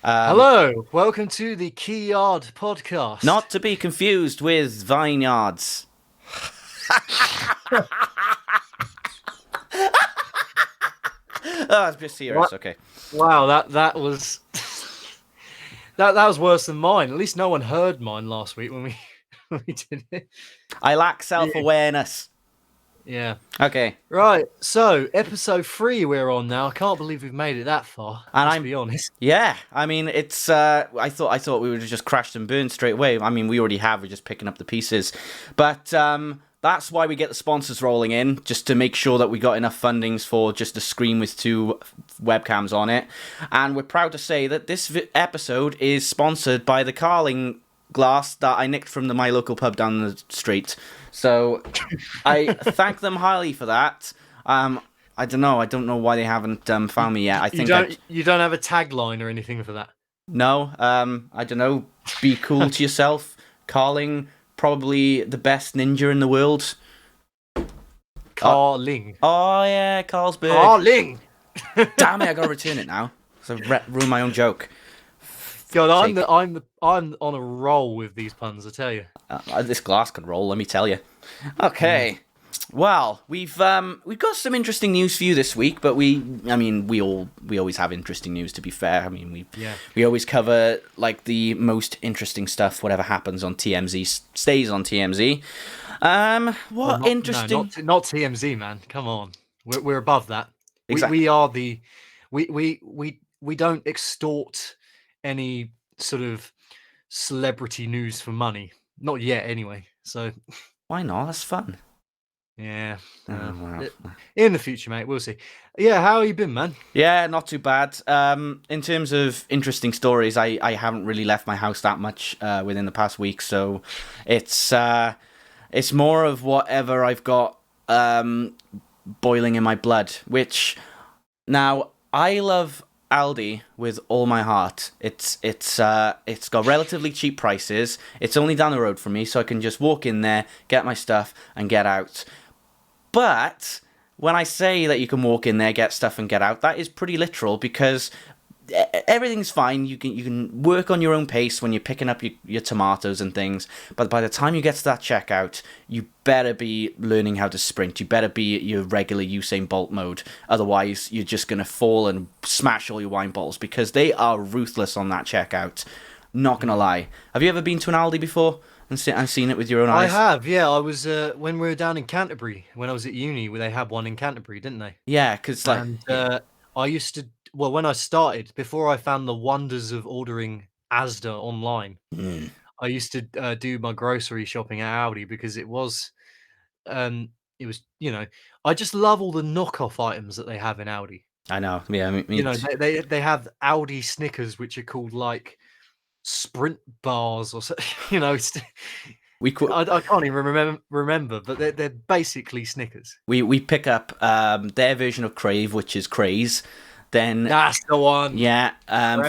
Hello, welcome to the Key Yard podcast. Not to be confused with vineyards. Oh, it's just serious. What? Okay. Wow, that was that was worse than mine. At least no one heard mine last week when we did it. I lack self-awareness. Yeah. Okay. Right. So episode 3 we're on now. I can't believe we've made it that far. Let's be honest. Yeah. I mean, it's. I thought we would have just crashed and burned straight away. I mean, we already have. We're just picking up the pieces, but that's why we get the sponsors rolling in, just to make sure that we got enough fundings for just a screen with 2 webcams on it. And we're proud to say that this episode is sponsored by the Carling glass that I nicked from my local pub down the street. So I thank them highly for that. I don't know why they haven't found me yet. You don't have a tagline or anything for that? No. I don't know. Be cool to yourself. Carling, probably the best ninja in the world. Carling. Oh yeah, Carlsberg. Carling. Damn it! I gotta return it now. So ruin my own joke. God, I'm on a roll with these puns, I tell you. This glass could roll, let me tell you. Okay, well, we've got some interesting news for you this week, but we always have interesting news. To be fair, I mean we always cover like the most interesting stuff. Whatever happens on TMZ stays on TMZ. Interesting? No, not TMZ, man. Come on, we're above that. Exactly. We are the we don't extort any sort of celebrity news for money. Not yet, anyway. So why not? That's fun. Yeah. Wow. In the future, mate. We'll see. Yeah, how have you been, man? Yeah, not too bad. In terms of interesting stories, I haven't really left my house that much within the past week, so it's more of whatever I've got boiling in my blood. Which now I love Aldi with all my heart. It's got relatively cheap prices. It's only down the road from me, so I can just walk in there, get my stuff, and get out. But when I say that you can walk in there, get stuff, and get out, that is pretty literal, because everything's fine. You can work on your own pace when you're picking up your tomatoes and things, but by the time you get to that checkout, you better be learning how to sprint. You better be your regular Usain Bolt mode. Otherwise, you're just going to fall and smash all your wine bottles, because they are ruthless on that checkout. Not going to lie. Have you ever been to an Aldi before and seen it with your own eyes? I have, yeah. I was when we were down in Canterbury, when I was at uni, where they had one in Canterbury, didn't they? Yeah, because I used to, well, when I started, before I found the wonders of ordering Asda online, I used to do my grocery shopping at Aldi, because it was, I just love all the knockoff items that they have in Aldi. I know, yeah. They have Aldi Snickers, which are called like Sprint bars or so. I can't even remember, but they're basically Snickers. We pick up their version of Crave, which is Craze. Then that's the one. Yeah,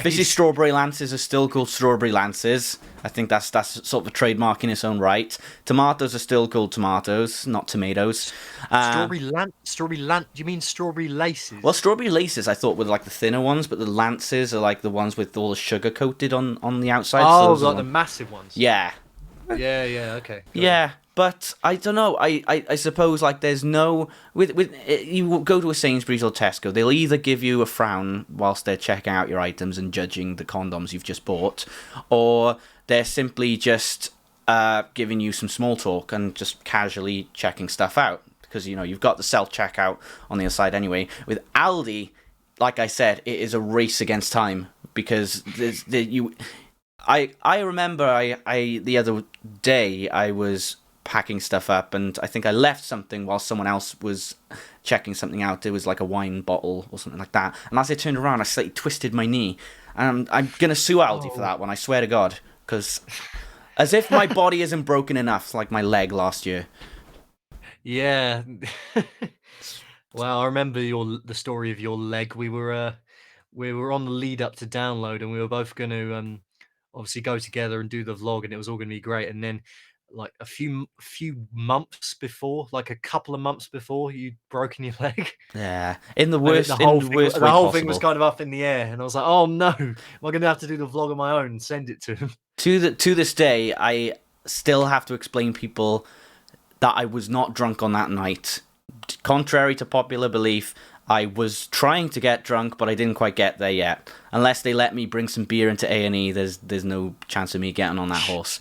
Fizzy Strawberry Lances are still called Strawberry Lances. I think that's sort of a trademark in its own right. Tomatoes are still called tomatoes, not tomatoes. Strawberry Do you mean strawberry laces? Well, strawberry laces I thought were like the thinner ones, but the Lances are like the ones with all the sugar coated on the outside. Oh, so like the massive ones. Yeah. Yeah. Okay. Yeah. But I don't know. I suppose like there's no you go to a Sainsbury's or Tesco, they'll either give you a frown whilst they're checking out your items and judging the condoms you've just bought, or they're simply just giving you some small talk and just casually checking stuff out, because you've got the self checkout on the other side anyway. With Aldi, like I said, it is a race against time, because I remember the other day I was packing stuff up, and I think I left something while someone else was checking something out. It was like a wine bottle or something like that, and as I turned around, I slightly twisted my knee, and I'm gonna sue Aldi for that one, I swear to God, because as if my body isn't broken enough, like my leg last year. Yeah. Well, I remember the story of your leg. We were on the lead up to download, and we were both going to obviously go together and do the vlog, and it was all going to be great. And then like a few months before, like a couple of months before you'd broken your leg. Yeah, in the And worst way whole thing was possible. kind of up in the air, and I was like, "Oh no, am I going to have to do the vlog on my own and send it to him?" To this day, I still have to explain people that I was not drunk on that night. Contrary to popular belief, I was trying to get drunk, but I didn't quite get there yet. Unless they let me bring some beer into A&E, there's no chance of me getting on that horse.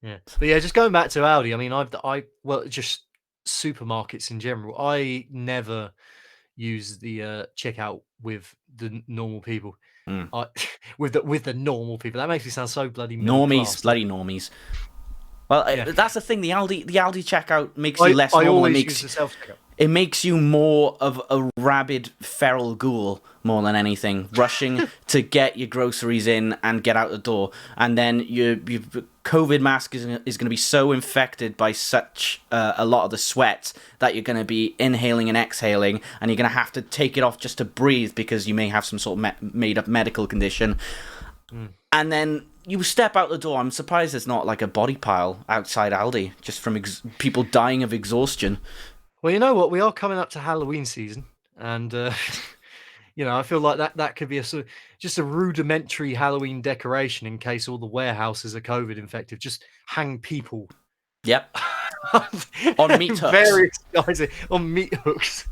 Yeah, but yeah, just going back to Aldi. I mean, well, just supermarkets in general. I never use the checkout with the normal people. Mm. I with the normal people. That makes me sound so bloody middle Normies, class. bloody normies. Well, Yeah. that's the thing. The Aldi checkout makes you less I normal. always use the self checkout. It makes you more of a rabid feral ghoul more than anything, rushing to get your groceries in and get out the door. And then your COVID mask is going to be so infected by such a lot of the sweat that you're going to be inhaling and exhaling, and you're going to have to take it off just to breathe because you may have some sort of made-up medical condition. And then you step out the door. I'm surprised there's not like a body pile outside Aldi just from people dying of exhaustion. Well, you know what? We are coming up to Halloween season, and you know, I feel like that could be just a rudimentary Halloween decoration in case all the warehouses are COVID infected. Just hang people. Yep. On meat hooks. Various guys on meat hooks.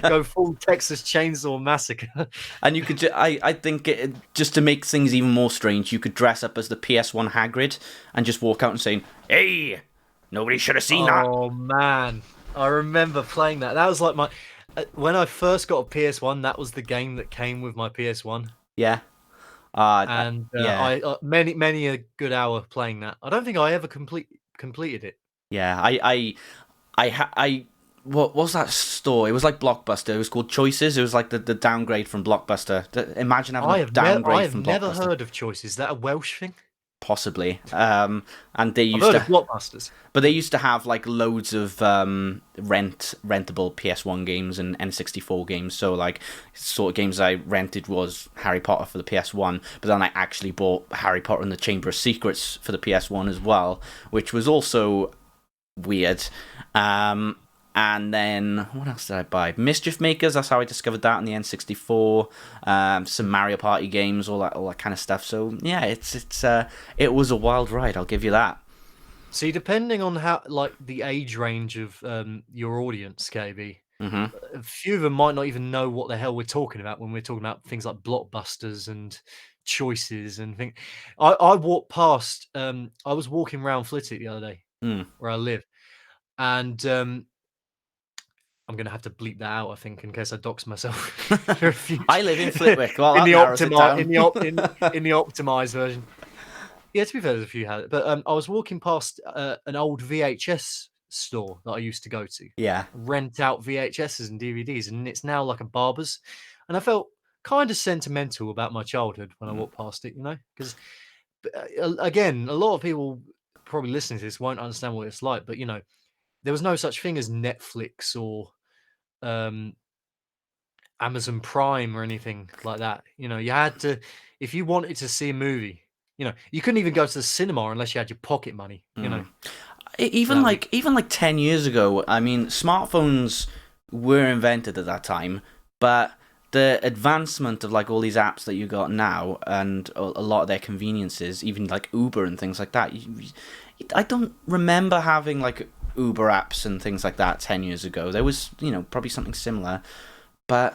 Go full Texas Chainsaw Massacre. And you could, I think, just to make things even more strange, you could dress up as the PS1 Hagrid and just walk out and saying, "Hey, nobody should have seen that." Oh man, I remember playing that. That was like my when I first got a PS1. That was the game that came with my PS1. Yeah. I many a good hour playing that. I don't think I ever completed it. Yeah, what was that store? It was like Blockbuster. It was called Choices. It was like the downgrade from Blockbuster. Imagine having a downgrade from Blockbuster. I have never heard of Choices. Is that a Welsh thing? Possibly. And they used I've heard of Blockbusters. But they used to have like loads of rentable PS1 games and N64 games. So like sort of games I rented was Harry Potter for the PS1, but then I actually bought Harry Potter and the Chamber of Secrets for the PS1 as well, which was also weird. And then what else did I buy? Mischief Makers. That's how I discovered that on the N64. Some Mario Party games, all that kind of stuff. So yeah, it was a wild ride. I'll give you that. See, depending on how like the age range of your audience, KB, a few of them might not even know what the hell we're talking about when we're talking about things like Blockbusters and Choices and things. I walked past. I was walking around Flitwick the other day, where I live, and I'm gonna have to bleep that out, I think, in case I dox myself. I live in Flitwick. Well, in the optimized version. Yeah, to be fair, there's a few had it, but I was walking past an old VHS store that I used to go to. Yeah, rent out VHSs and DVDs, and it's now like a barber's. And I felt kind of sentimental about my childhood when I walked past it, you know, because again, a lot of people probably listening to this won't understand what it's like, but you know, there was no such thing as Netflix or Amazon Prime or anything like that. You know, you had to, if you wanted to see a movie, you know, you couldn't even go to the cinema unless you had your pocket money. You know, even like 10 years ago. I mean, smartphones were invented at that time, but the advancement of like all these apps that you got now and a lot of their conveniences, even like Uber and things like that. I don't remember having like Uber apps and things like that 10 years ago. There was, you know, probably something similar, but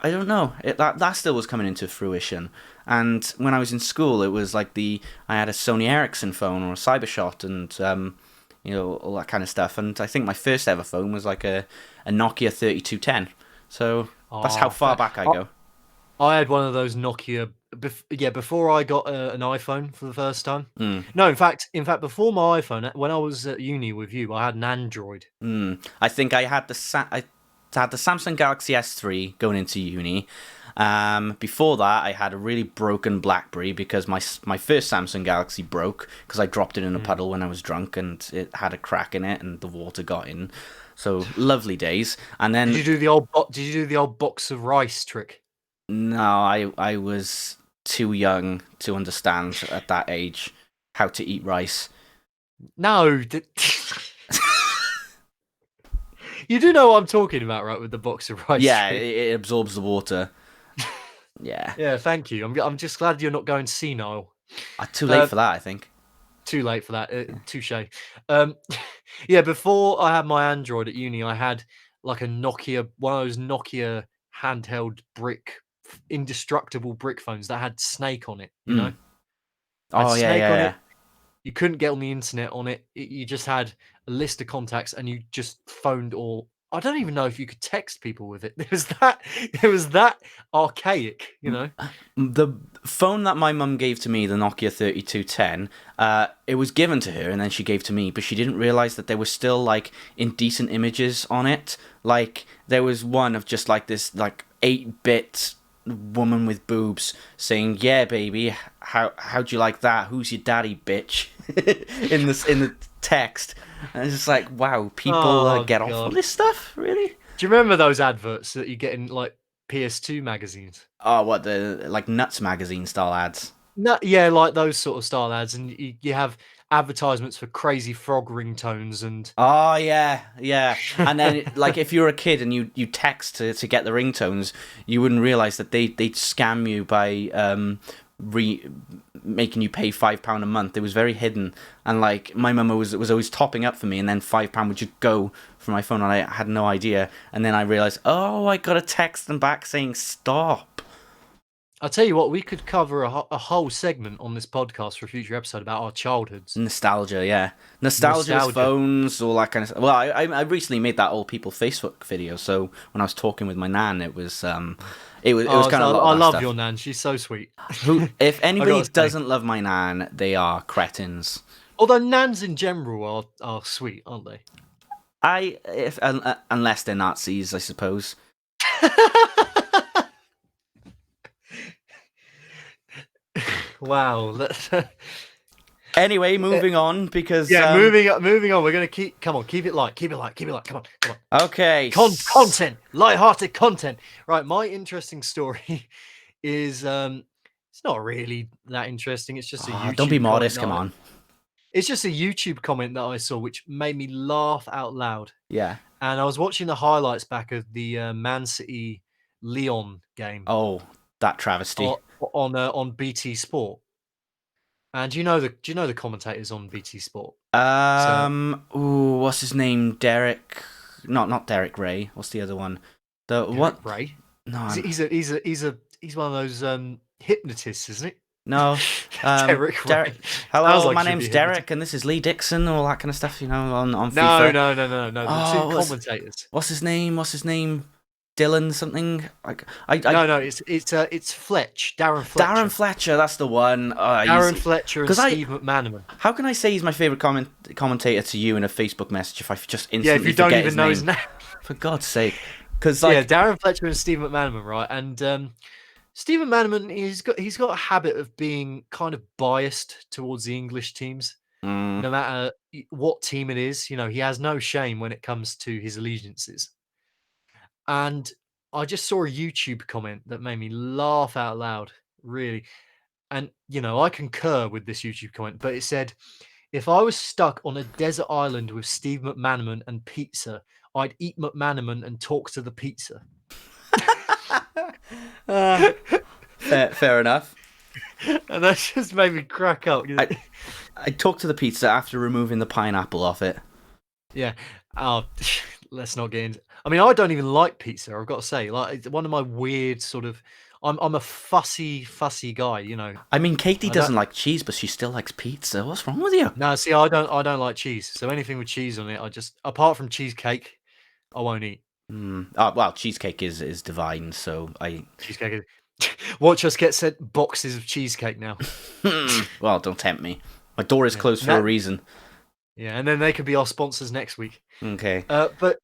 I don't know. That still was coming into fruition. And when I was in school, it was like I had a Sony Ericsson phone or a Cybershot and, you know, all that kind of stuff. And I think my first ever phone was like a Nokia 3210. So that's how far back I go. I had one of those Nokia. Before I got an iPhone for the first time. No, in fact, before my iPhone, when I was at uni with you, I had an Android. I think I had the Samsung Galaxy S3 going into uni. Before that, I had a really broken BlackBerry because my first Samsung Galaxy broke because I dropped it in a puddle when I was drunk and it had a crack in it and the water got in. So lovely days. And then Did you do the old box of rice trick? No, I was too young to understand at that age how to eat rice. No. You do know what I'm talking about, right? With the box of rice. Yeah, it absorbs the water. Yeah. Yeah, thank you. I'm just glad you're not going senile. Too late for that, I think. Too late for that. Touche. Yeah, before I had my Android at uni, I had like a Nokia, one of those Nokia handheld indestructible brick phones that had Snake on it. You know, had Oh, Snake on yeah. it. You couldn't get on the internet on it. You just had a list of contacts, and you just phoned, or I don't even know if you could text people with it. It was that archaic, you know. The phone that my mum gave to me, the Nokia 3210, it was given to her and then she gave to me, but she didn't realize that there was still like indecent images on it. Like there was one of just like this like 8-bit woman with boobs saying, "Yeah, baby, how'd you like that? Who's your daddy, bitch?" in the text. And it's just like, wow, people get off on this stuff, really? Do you remember those adverts that you get in like PS2 magazines? Oh, what, the like Nuts magazine style ads? No, yeah, like those sort of style ads, and you have advertisements for Crazy Frog ringtones and. Oh yeah, and then like if you're a kid and you text to get the ringtones, you wouldn't realize that they'd scam you by making you pay £5 a month. It was very hidden, and like my mum was always topping up for me, and then £5 would just go from my phone, and I had no idea. And then I realized, oh, I got a text them back saying stop. I'll tell you what, we could cover a whole segment on this podcast for a future episode about our childhoods. Nostalgia, yeah. Nostalgia. Phones, all that kind of stuff. Well, I recently made that old people Facebook video, so when I was talking with my nan, it was kind of I love your nan, she's so sweet. If anybody doesn't love my nan, they are cretins. Although nans in general are sweet, aren't they? Unless they're Nazis, I suppose. Wow. Anyway, moving on, because moving on. We're gonna keep it light. Come on. Okay. Content, light-hearted content. Right, my interesting story is it's not really that interesting. It's just a YouTube. Don't be modest. Come on. It's just a YouTube comment that I saw, which made me laugh out loud. Yeah. And I was watching the highlights back of the Man City Lyon game. Oh, that travesty. On BT Sport. And do you know the commentators on BT Sport? What's his name? Derek? Not Derek Ray. What's the other one? Derek Ray? No, he's one of those hypnotists, isn't it? No, Derek. Hello, my name's Derek, and this is Lee Dixon, all that kind of stuff. You know, on FIFA. No. The two commentators. What's his name? Dylan something. No. It's Fletch. Darren Fletcher. Darren Fletcher. That's the one. Darren Fletcher and Steve McManaman. How can I say he's my favorite commentator to you in a Facebook message if I just instantly if you don't even know his name? For God's sake. Because Darren Fletcher and Steve McManaman, right? And Steve McManaman, he's got a habit of being kind of biased towards the English teams. No matter what team it is, you know, he has no shame when it comes to his allegiances. And I just saw a YouTube comment that made me laugh out loud, really. And, you know, I concur with this YouTube comment, but it said, if I was stuck on a desert island with Steve McManaman and pizza, I'd eat McManaman and talk to the pizza. Fair enough. And that just made me crack up. I talked to the pizza after removing the pineapple off it. Yeah. Oh, let's not get into. I mean, I don't even like pizza. I've got to say, like, it's one of my weird sort of. I'm a fussy guy, you know. I mean, Katie doesn't like cheese, but she still likes pizza. What's wrong with you? No, see, I don't like cheese. So anything with cheese on it, apart from cheesecake, I won't eat. Well, cheesecake is divine, so cheesecake is. Watch us get sent boxes of cheesecake now. Well, don't tempt me. My door is closed for a reason. Yeah, and then they could be our sponsors next week. Okay. But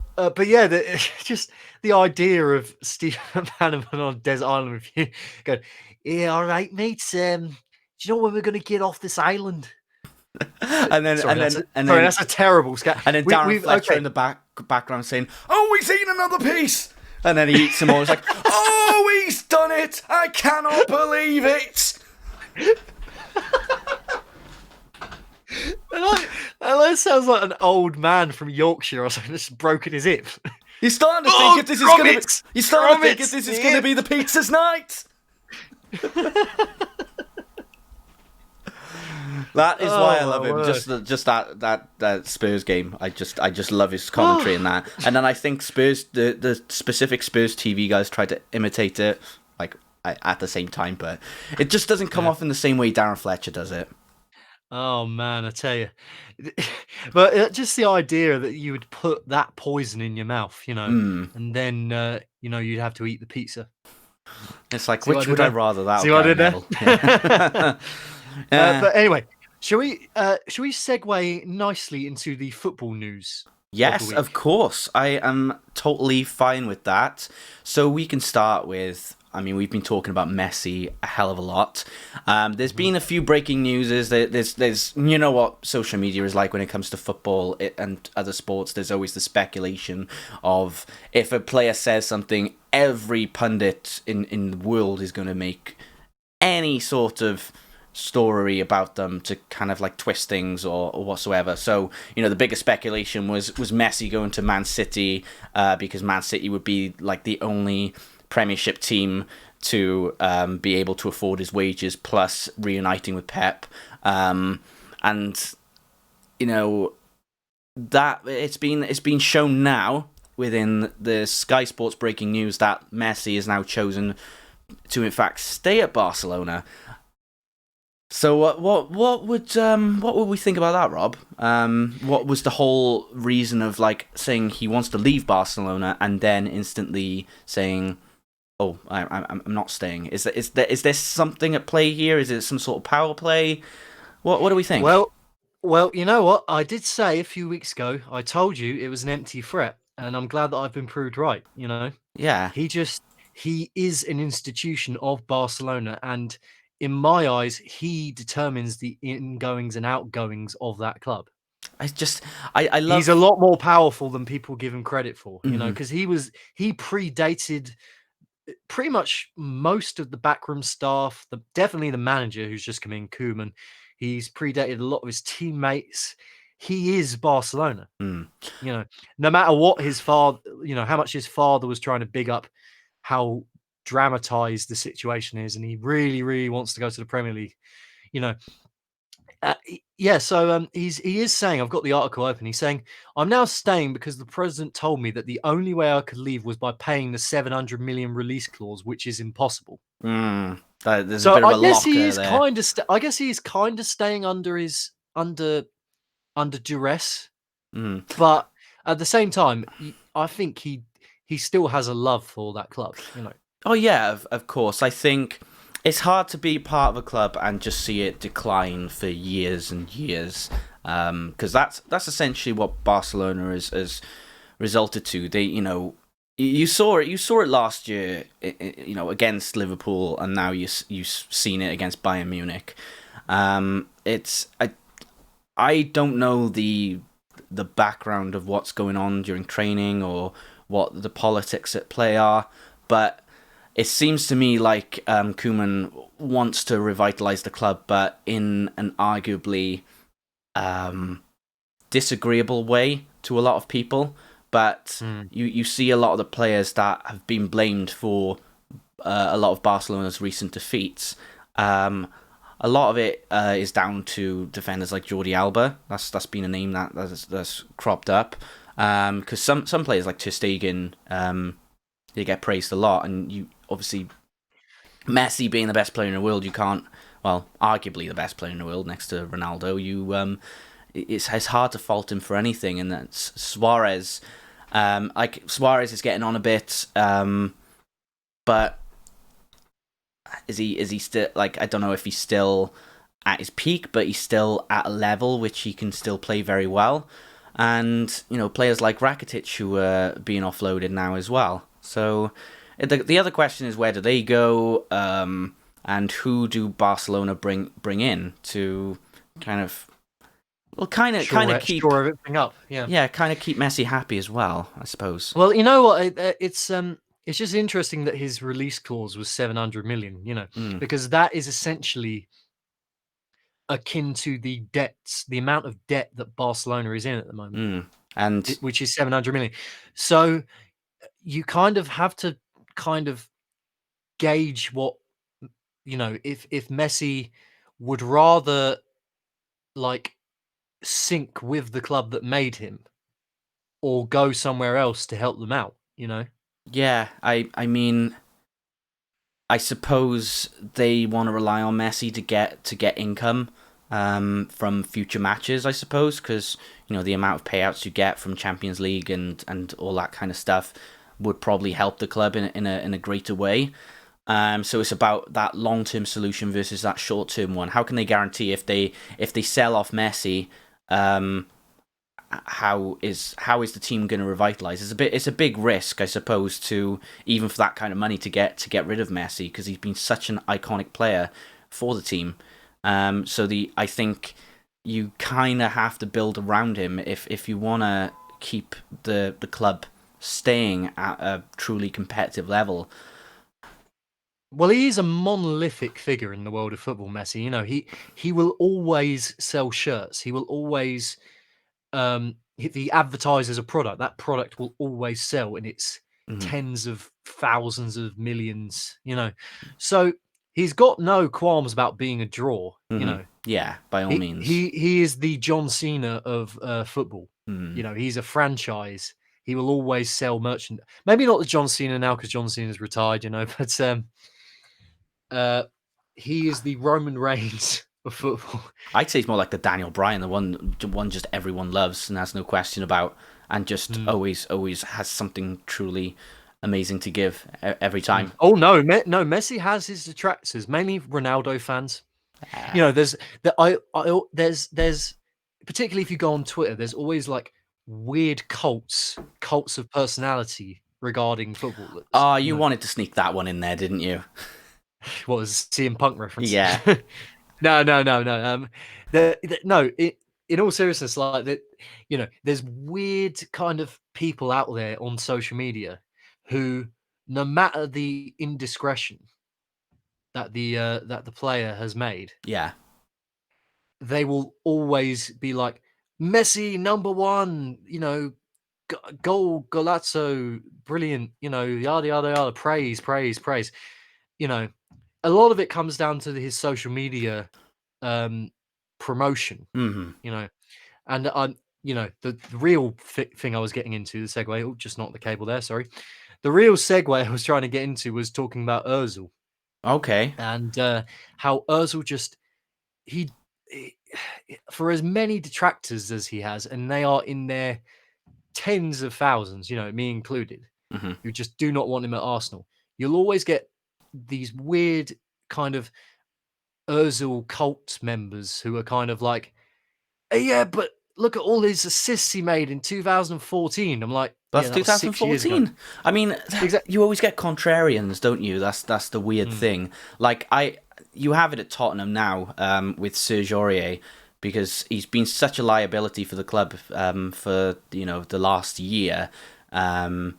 yeah, just the idea of Steve McManaman on a desert island with you going, yeah, all right, mate. Do you know when we're going to get off this island? and then that's a terrible scat. And then Darren Fletcher in the background saying, "Oh, he's eaten another piece." And then he eats some more. It's like, "Oh, he's done it! I cannot believe it!" And just sounds like an old man from Yorkshire or something that's broken his hip. You're starting to think if this is going to be. You're starting to think if this is going to be the pizza's night. That is why I love him. Just that Spurs game. I just love his commentary in that. And then I think Spurs, the specific Spurs TV guys tried to imitate it, like at the same time, but it just doesn't come off in the same way Darren Fletcher does it. Oh man, I tell you. But just the idea that you would put that poison in your mouth, and then you'd have to eat the pizza. It's like, which would I rather? That see what I did there? But anyway, shall we segue nicely into the football news? Yes, of course. I am totally fine with that. So we can start with. I mean, we've been talking about Messi a hell of a lot. There's been a few breaking news. There's you know what social media is like when it comes to football and other sports. There's always the speculation of if a player says something, every pundit in the world is going to make any sort of story about them to kind of like twist things or whatsoever. So, the biggest speculation was Messi going to Man City because Man City would be like the only Premiership team to be able to afford his wages, plus reuniting with Pep, and that it's been shown now within the Sky Sports breaking news that Messi has now chosen to in fact stay at Barcelona. So what would we think about that, Rob? What was the whole reason of like saying he wants to leave Barcelona and then instantly saying, "Oh, I'm not staying"? Is there something at play here? Is it some sort of power play? What do we think? Well, you know what? I did say a few weeks ago, I told you it was an empty threat, and I'm glad that I've been proved right, Yeah. He is an institution of Barcelona, and in my eyes, he determines the ingoings and outgoings of that club. I love. He's a lot more powerful than people give him credit for, because he predated pretty much most of the backroom staff, definitely the manager who's just come in, Koeman. He's predated a lot of his teammates. He is Barcelona. No matter what his father, how much his father was trying to big up how dramatized the situation is, and he really, really wants to go to the Premier League. So he is saying, I've got the article open. He's saying, "I'm now staying because the president told me that the only way I could leave was by paying the 700 million release clause, which is impossible." There's a bit of So a I guess locker he is there. kind of. I guess he is kind of staying under duress, but at the same time, I think he still has a love for that club. Oh yeah, of course. I think it's hard to be part of a club and just see it decline for years and years, because that's essentially what Barcelona has resulted to. They, you saw it last year, against Liverpool, and now you've seen it against Bayern Munich. I don't know the background of what's going on during training or what the politics at play are, but it seems to me like Koeman wants to revitalize the club, but in an arguably disagreeable way to a lot of people. But you see a lot of the players that have been blamed for a lot of Barcelona's recent defeats. A lot of it is down to defenders like Jordi Alba. That's been a name that's cropped up. Because some players like Ter Stegen, they get praised a lot, and you obviously Messi being the best player in the world, you can't. Well, arguably the best player in the world next to Ronaldo. It's hard to fault him for anything, and that's Suarez. Suarez is getting on a bit, but is he still, like, I don't know if he's still at his peak, but he's still at a level which he can still play very well. And players like Rakitic who are being offloaded now as well. So the other question is, where do they go, and who do Barcelona bring in to kind of keep shore everything up. Yeah, kind of keep Messi happy as well, I suppose. Well, you know what? It's just interesting that his release clause was 700 million. Because that is essentially akin to the amount of debt that Barcelona is in at the moment, And which is 700 million. So you kind of have to kind of gauge what, if Messi would rather like sink with the club that made him or go somewhere else to help them out, yeah, I mean, I suppose they want to rely on Messi to get income from future matches, I suppose, because the amount of payouts you get from Champions League and all that kind of stuff would probably help the club in a greater way. So it's about that long-term solution versus that short-term one. How can they guarantee if they sell off Messi, how is the team going to revitalize? It's a big risk, I suppose, to even for that kind of money to get rid of Messi, because he's been such an iconic player for the team. I think you kind of have to build around him if you want to keep the club staying at a truly competitive level. Well, he is a monolithic figure in the world of football, Messi. He will always sell shirts. He will always if he advertises a product, that product will always sell, and it's tens of thousands of millions. So he's got no qualms about being a draw. Yeah, by all means. He is the John Cena of football. He's a franchise. He will always sell merchandise. Maybe not the John Cena now, because John Cena's retired. But he is the Roman Reigns of football. I'd say he's more like the Daniel Bryan, the one just everyone loves and has no question about, and just always has something truly amazing to give every time. Oh no, Messi has his detractors, mainly Ronaldo fans. There's particularly if you go on Twitter, there's always like weird cults of personality regarding footballers. Oh, you wanted to sneak that one in there, didn't you? What was CM Punk reference? Yeah. No. No. In all seriousness, like that, there's weird kind of people out there on social media who, no matter the indiscretion that the player has made, Yeah. they will always be like, Messi number one, goal, golazzo, brilliant, yada yada yada, praise. A lot of it comes down to his social media promotion, and the real thing I was getting into, the segue, just not the cable there, sorry. The real segue I was trying to get into was talking about Ozil. Okay. And how Ozil just, he for as many detractors as he has, and they are in their tens of thousands, me included, who just do not want him at Arsenal, you'll always get these weird kind of Ozil cult members who are kind of like, hey, yeah, but look at all his assists he made in 2014. I'm like, that's yeah, that was 6 years ago. 2014. I mean, you always get contrarians, don't you? That's the weird thing. Like you have it at Tottenham now with Serge Aurier, because he's been such a liability for the club for the last year, and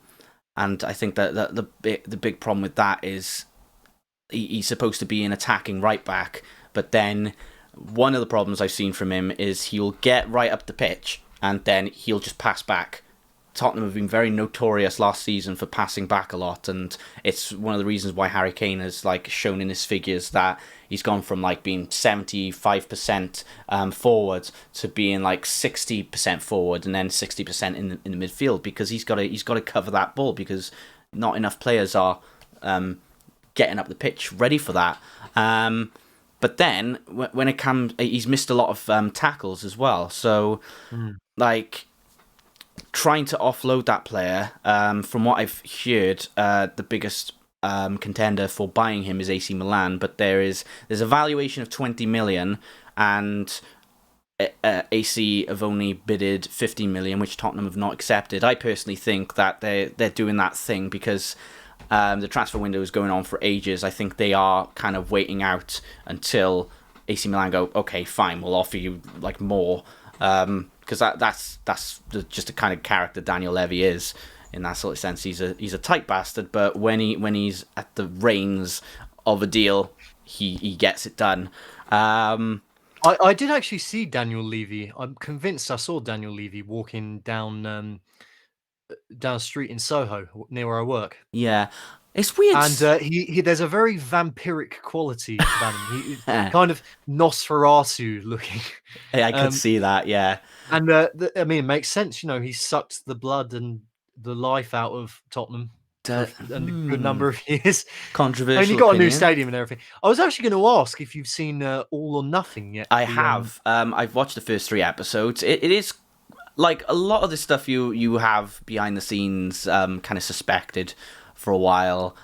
I think that the big problem with that is he's supposed to be an attacking right back, but then one of the problems I've seen from him is he'll get right up the pitch and then he'll just pass back. Tottenham have been very notorious last season for passing back a lot, and it's one of the reasons why Harry Kane has shown in his figures that he's gone from being 75% forward to being 60% forward and then 60% in the midfield, because he's got to cover that ball, because not enough players are getting up the pitch ready for that. But then when it comes, he's missed a lot of tackles as well. So trying to offload that player, from what I've heard, the biggest contender for buying him is AC Milan, but there's a valuation of 20 million, and AC have only bidded 15 million, which Tottenham have not accepted. I personally think that they're doing that thing because the transfer window is going on for ages. I think they are kind of waiting out until AC Milan go, okay, fine, we'll offer you more, because that's just the kind of character Daniel Levy is. In that sort of sense, he's a tight bastard, but when he's at the reins of a deal, he gets it done. I did actually see Daniel Levy. I'm convinced I saw Daniel Levy walking down a street in Soho near where I work. Yeah, it's weird. And he there's a very vampiric quality about him. He's kind of Nosferatu looking. I could see that. Yeah, And I mean, it makes sense. He sucked the blood and the life out of Tottenham for a good number of years. Controversial. And you got a new stadium and everything. I was actually going to ask if you've seen All or Nothing yet. I have. I've watched the first 3 episodes. It is like a lot of the stuff you have behind the scenes kind of suspected for a while.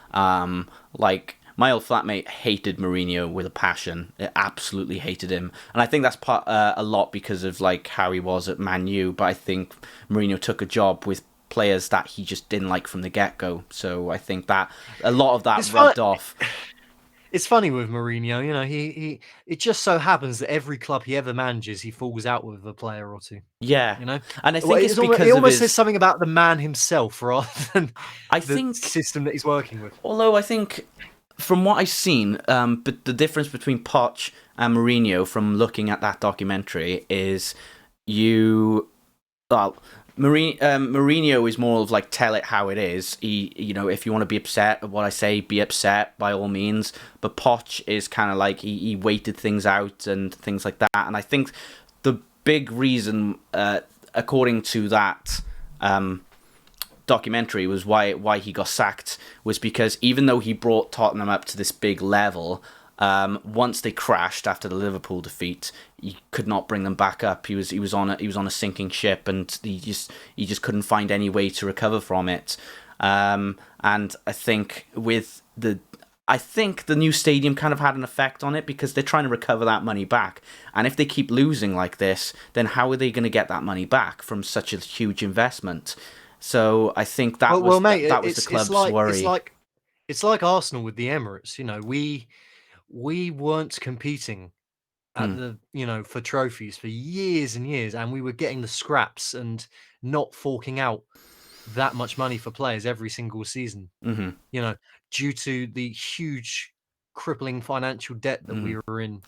Like my old flatmate hated Mourinho with a passion. It absolutely hated him, and I think that's a lot because of like how he was at Man U. But I think Mourinho took a job with players that he just didn't like from the get-go. So I think that a lot of that rubbed off. It's funny with Mourinho, he it just so happens that every club he ever manages, he falls out with a player or two. Yeah, And I think it's because it almost says something about the man himself rather than I the think system that he's working with. Although I think, from what I've seen, but the difference between Poch and Mourinho from looking at that documentary is Mourinho is more of like tell it how it is. If you want to be upset at what I say, be upset by all means. But Poch is kind of like he waited things out and things like that. And I think the big reason, according to that documentary, was why he got sacked was because even though he brought Tottenham up to this big level, once they crashed after the Liverpool defeat, he could not bring them back up. He was on a sinking ship, and he just couldn't find any way to recover from it. And I think the new stadium kind of had an effect on it because they're trying to recover that money back. And if they keep losing like this, then how are they going to get that money back from such a huge investment? So I think that was the club's worry. It's like Arsenal with the Emirates. We weren't competing at for trophies for years and years, and we were getting the scraps and not forking out that much money for players every single season. Due to the huge crippling financial debt that we were in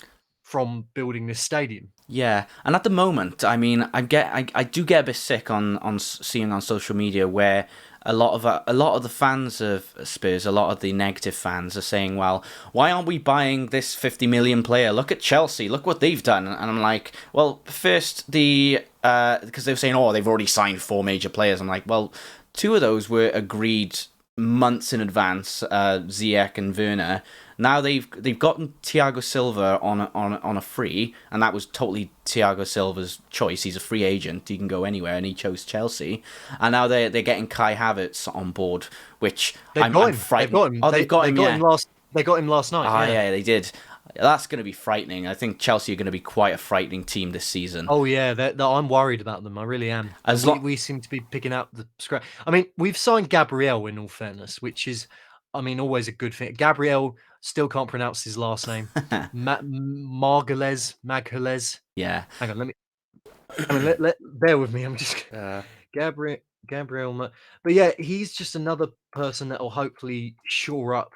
from building this stadium. Yeah, and at the moment, I mean, I do get a bit sick on seeing on social media where a lot of the fans of Spurs, a lot of the negative fans are saying, well, why aren't we buying this 50 million player? Look at Chelsea, look what they've done. And I'm like, well, first because they were saying, oh, they've already signed 4 major players. I'm like, well, 2 of those were agreed months in advance, Ziyech and Werner. Now they've gotten Thiago Silva on a free, and that was totally Thiago Silva's choice. He's a free agent; he can go anywhere, and he chose Chelsea. And now they're getting Kai Havertz on board, which I'm frightened. They got him last night. Yeah, they did. That's going to be frightening. I think Chelsea are going to be quite a frightening team this season. Oh yeah, I'm worried about them. I really am. We seem to be picking out the scrap. I mean, we've signed Gabriel, in all fairness, which is, always a good thing. Gabriel, still can't pronounce his last name. Margalez. Yeah. Hang on, bear with me. I'm just Gabriel. But yeah, he's just another person that will hopefully shore up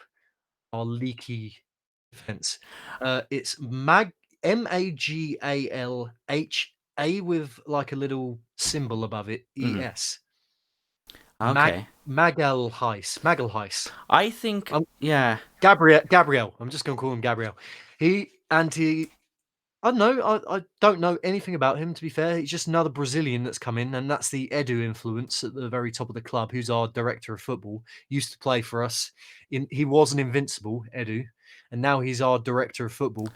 our leaky defense. It's Magalha with like a little symbol above it. ES. Okay. Magalhaes. I think. Yeah. Gabriel. I'm just gonna call him Gabriel. He. I don't know. I don't know anything about him, to be fair. He's just another Brazilian that's come in, and that's the Edu influence at the very top of the club, who's our director of football. Used to play for us. He was an invincible, Edu, and now he's our director of football.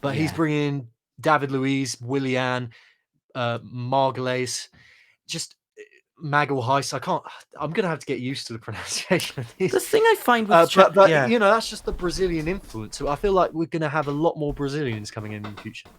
But he's bringing David Luiz, Willian, Margulies, just Magalhaes. I'm going to have to get used to the pronunciation of these. The thing I find with that's just the Brazilian influence. So I feel like we're going to have a lot more Brazilians coming in the future.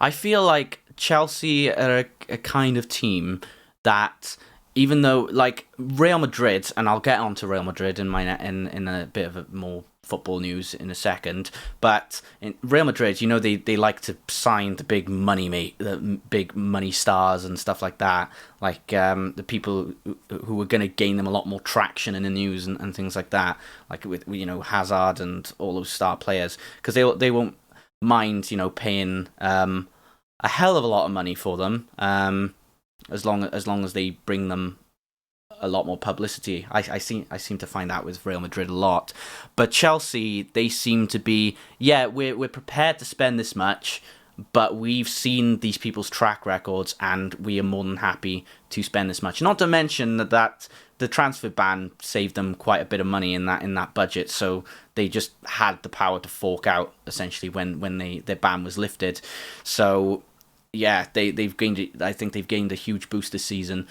I feel like Chelsea are a kind of team that, even though like Real Madrid, and I'll get onto Real Madrid in a bit of more football news in a second, but in Real Madrid, they like to sign the big money stars and stuff like that, like the people who are going to gain them a lot more traction in the news and things like that, like with Hazard and all those star players, because they won't. mind, paying a hell of a lot of money for them, as long as they bring them a lot more publicity. I seem to find that with Real Madrid a lot, but Chelsea, they seem to be, we're prepared to spend this much, but we've seen these people's track records and we are more than happy to spend this much. Not to mention that the transfer ban saved them quite a bit of money in that budget, so they just had the power to fork out essentially when their ban was lifted. So yeah, they've gained. I think they've gained a huge boost this season.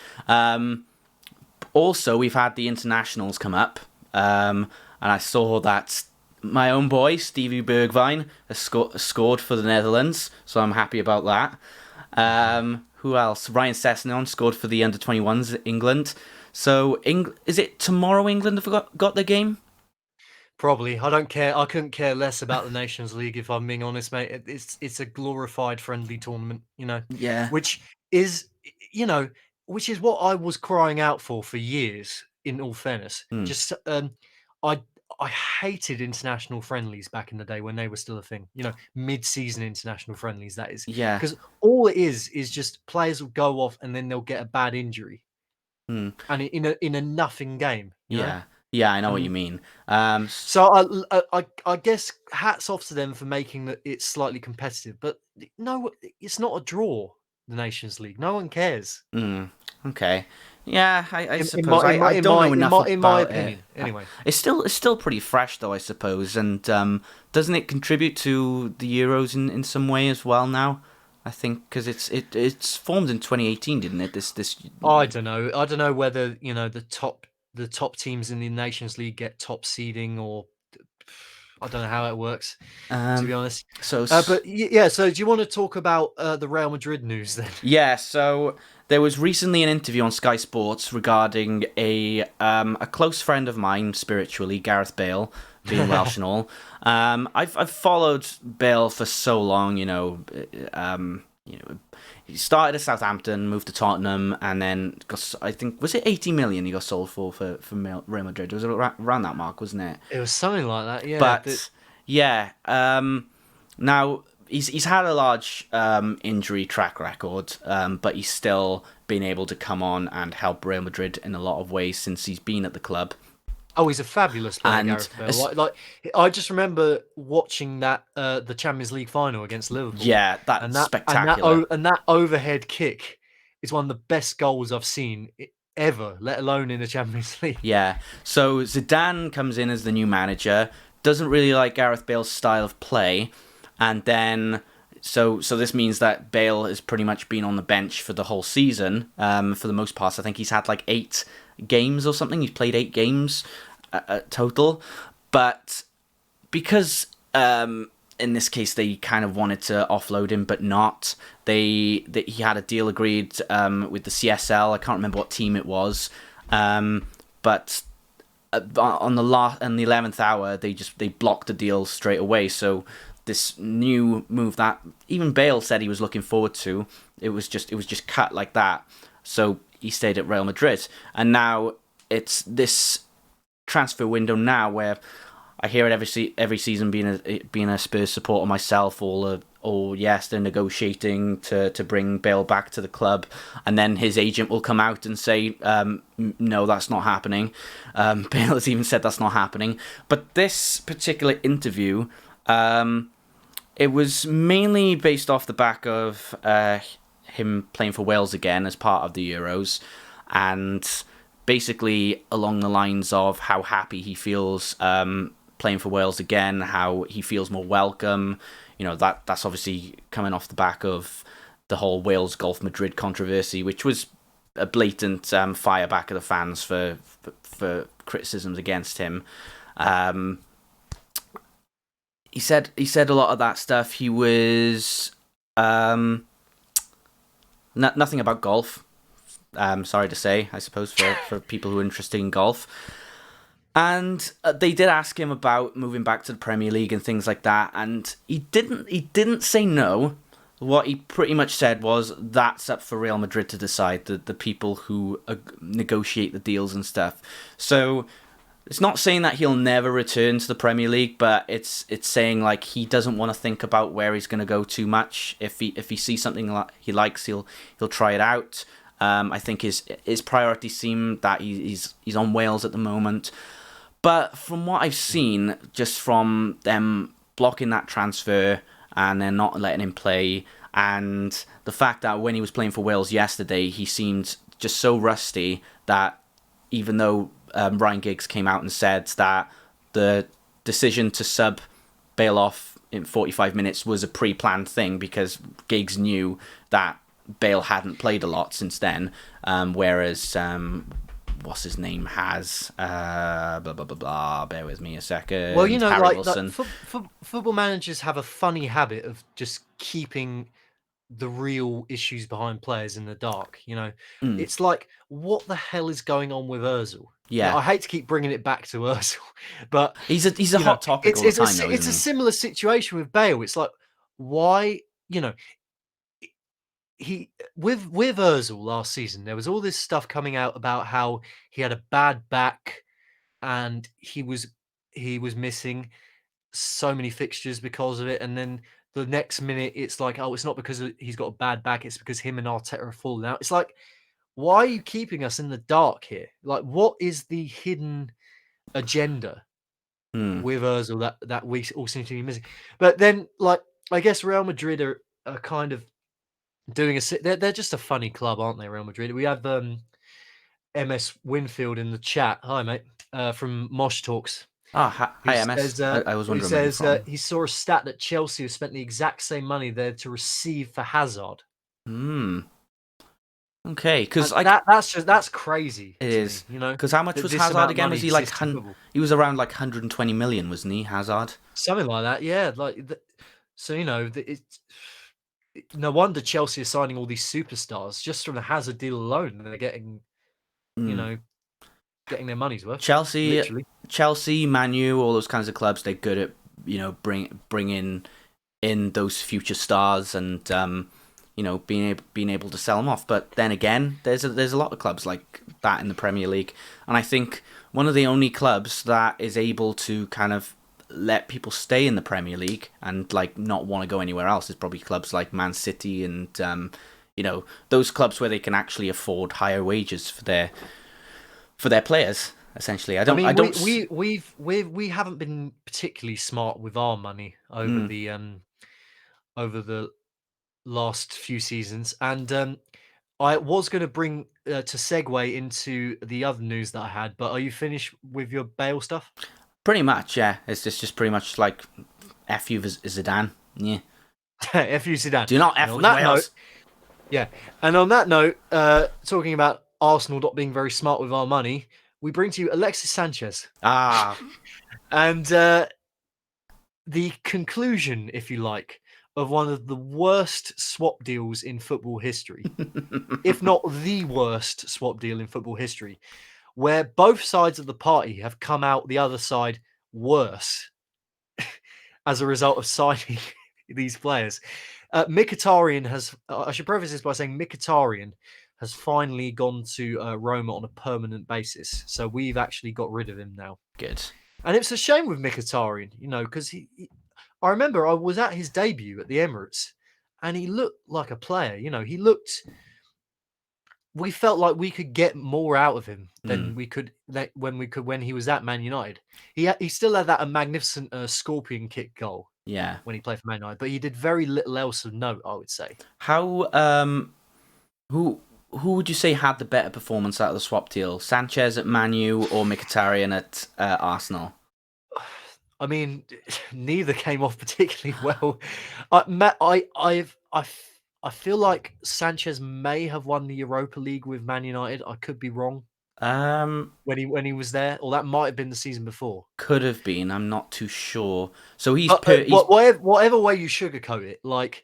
Also, we've had the internationals come up, and I saw that my own boy Stevie Bergwijn has scored for the Netherlands, so I'm happy about that. Who else? Ryan Sessegnon scored for the under-21s England. So, is it tomorrow England have got the game? Probably. I don't care. I couldn't care less about the Nations League, if I'm being honest, mate. It's a glorified friendly tournament, Yeah. which is, which is what I was crying out for years, in all fairness. Just, I hated international friendlies back in the day when they were still a thing. Mid-season international friendlies, that is. Yeah. Because all it is just players will go off and then they'll get a bad injury. And in a nothing game. Yeah, I know what you mean. So I guess hats off to them for making it slightly competitive, but no, it's not a draw. The Nations League, no one cares. Okay. Yeah, I suppose I don't know enough about in my opinion. Anyway, it's still pretty fresh though, I suppose, and doesn't it contribute to the Euros in some way as well now? I think because it's formed in 2018, didn't it? This. I don't know whether the top teams in the Nations League get top seeding, or I don't know how it works, to be honest. But yeah, so do you want to talk about the Real Madrid news then? Yeah, so there was recently an interview on Sky Sports regarding a close friend of mine spiritually, Gareth Bale, being Welsh and all. I've followed Bale for so long, he started at Southampton, moved to Tottenham, and then I think, was it 80 million he got sold for Real Madrid? It was around that mark, wasn't it? It was something like that, yeah. But now he's had a large injury track record, but he's still been able to come on and help Real Madrid in a lot of ways since he's been at the club. Oh, he's a fabulous player, Gareth Bale. Like I just remember watching that the Champions League final against Liverpool. Yeah, that's spectacular. And that overhead kick is one of the best goals I've seen ever, let alone in the Champions League. Yeah. So Zidane comes in as the new manager, doesn't really like Gareth Bale's style of play, and then so this means that Bale has pretty much been on the bench for the whole season. For the most part, I think he's had like 8 games or something. He's played 8 games total, but because in this case they kind of wanted to offload him, but not. He had a deal agreed with the CSL. I can't remember what team it was, but on the 11th hour they blocked the deal straight away. So this new move that even Bale said he was looking forward to, it was just cut like that. So he stayed at Real Madrid, and now it's this transfer window now where I hear it every season, being a Spurs supporter myself, yes, they're negotiating to bring Bale back to the club, and then his agent will come out and say, no, that's not happening. Bale has even said that's not happening. But this particular interview, it was mainly based off the back of him playing for Wales again as part of the Euros, and basically along the lines of how happy he feels playing for Wales again, how he feels more welcome. That's obviously coming off the back of the whole Wales Golf Madrid controversy, which was a blatant fire back of the fans for criticisms against him. He said a lot of that stuff. He was nothing about golf. Sorry to say, I suppose, for people who are interested in golf. And they did ask him about moving back to the Premier League and things like that, and he didn't say no. What he pretty much said was, that's up for Real Madrid to decide, the people who negotiate the deals and stuff. So it's not saying that he'll never return to the Premier League, but it's saying like he doesn't want to think about where he's going to go too much. If he sees something like he likes, he'll try it out. I think his priorities seem that he's on Wales at the moment. But from what I've seen, just from them blocking that transfer and then not letting him play, and the fact that when he was playing for Wales yesterday, he seemed just so rusty that even though Ryan Giggs came out and said that the decision to sub Bale off in 45 minutes was a pre-planned thing because Giggs knew that Bale hadn't played a lot since then, whereas what's his name has blah blah blah blah. Bear with me a second. Well, you know, Harry like Wilson. football managers have a funny habit of just keeping the real issues behind players in the dark. You know, it's like, what the hell is going on with Özil? Yeah, I hate to keep bringing it back to Özil, but he's a hot topic all the time, though, it's a isn't he? similar situation with Bale. It's like, why, you know, he with Özil last season, there was all this stuff coming out about how he had a bad back and he was missing so many fixtures because of it, and then the next minute it's like, oh, it's not because he's got a bad back, it's because him and Arteta are falling out. It's like, why are you keeping us in the dark here? Like, what is the hidden agenda with Özil that we all seem to be missing? But then, like, I guess Real Madrid are kind of doing they're just a funny club, aren't they? Real Madrid. We have MS Winfield in the chat. Hi, mate, from Mosh Talks. Hi, MS. I was Who wondering where you're says from. he saw a stat that Chelsea have spent the exact same money there to receive for Hazard. Okay, because That's crazy. it to is. me, you know. Because how much was This Hazard amount of again? money Was he like exists in football. he was around like 120 million, wasn't he, Hazard? Something like that, yeah. So you know, no wonder Chelsea are signing all these superstars just from the Hazard deal alone. And they're getting, you know, getting their mon's worth. Chelsea, Literally. Man U, all those kinds of clubs. They're good at bringing in those future stars and being able to sell them off. But then again, there's a lot of clubs like that in the Premier League, and I think one of the only clubs that is able to kind of let people stay in the Premier League and like not want to go anywhere else is probably clubs like Man City and those clubs where they can actually afford higher wages for their players. Essentially, I mean, don't. we haven't been particularly smart with our money over the last few seasons, and I was going to bring to segue into the other news that I had, but are you finished with your Bale stuff? Pretty much, yeah. It's just pretty much like F you Zidane. Yeah. F you Zidane. Do not F with Wales. Yeah, and on that note, talking about Arsenal not being very smart with our money, we bring to you Alexis Sanchez. And the conclusion, if you like, of one of the worst swap deals in football history, if not the worst swap deal in football history, where both sides of the party have come out the other side worse as a result of signing these players. Mkhitaryan has, I should preface this by saying Mkhitaryan has finally gone to Roma on a permanent basis. So we've actually got rid of him now. Good. And it's a shame with Mkhitaryan, because I remember I was at his debut at the Emirates and he looked like a player. We felt like we could get more out of him than we could when he was at Man United. He still had that magnificent scorpion kick goal. Yeah. When he played for Man United, but he did very little else of note, I would say. How who would you say had the better performance out of the swap deal? Sanchez at Man U or Mkhitaryan at Arsenal? I mean, neither came off particularly well. I feel like Sanchez may have won the Europa League with Man United. I could be wrong. When he was there, or that might have been the season before. Could have been. I'm not too sure. So he's whatever way you sugarcoat it, like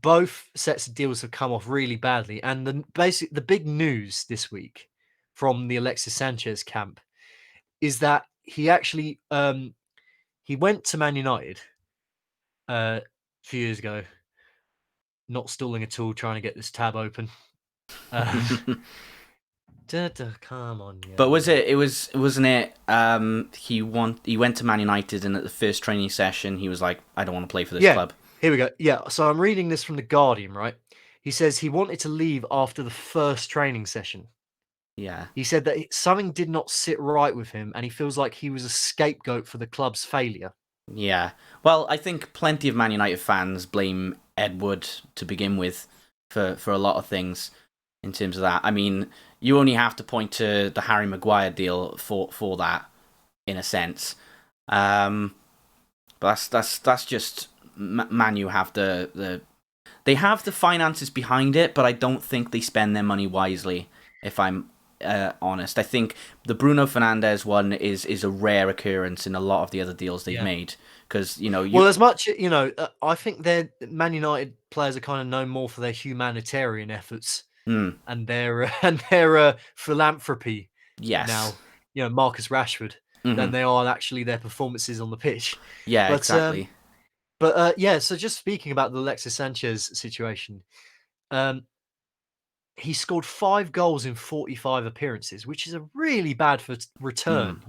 both sets of deals have come off really badly. And the big news this week from the Alexis Sanchez camp is that he actually he went to Man United a few years ago. Not stalling at all, trying to get this tab open. Come on, yeah. But wasn't it? He went to Man United, and at the first training session, he was like, "I don't want to play for this club." Here we go. Yeah, so I'm reading this from The Guardian, right? He says he wanted to leave after the first training session. Yeah. He said that something did not sit right with him, and he feels like he was a scapegoat for the club's failure. Yeah. Well, I think plenty of Man United fans blame Ed Wood to begin with for a lot of things in terms of that. I mean, you only have to point to the Harry Maguire deal for that, in a sense. But that's just Man U have they have the finances behind it, but I don't think they spend their money wisely. If I'm honest, I think the Bruno Fernandes one is a rare occurrence in a lot of the other deals they've made, because well, as much I think their Man United players are kind of known more for their humanitarian efforts and their philanthropy. Yes. Now, Marcus Rashford than they are actually their performances on the pitch. Yeah, exactly. But so just speaking about the Alexis Sanchez situation, he scored 5 goals in 45 appearances, which is a really bad return,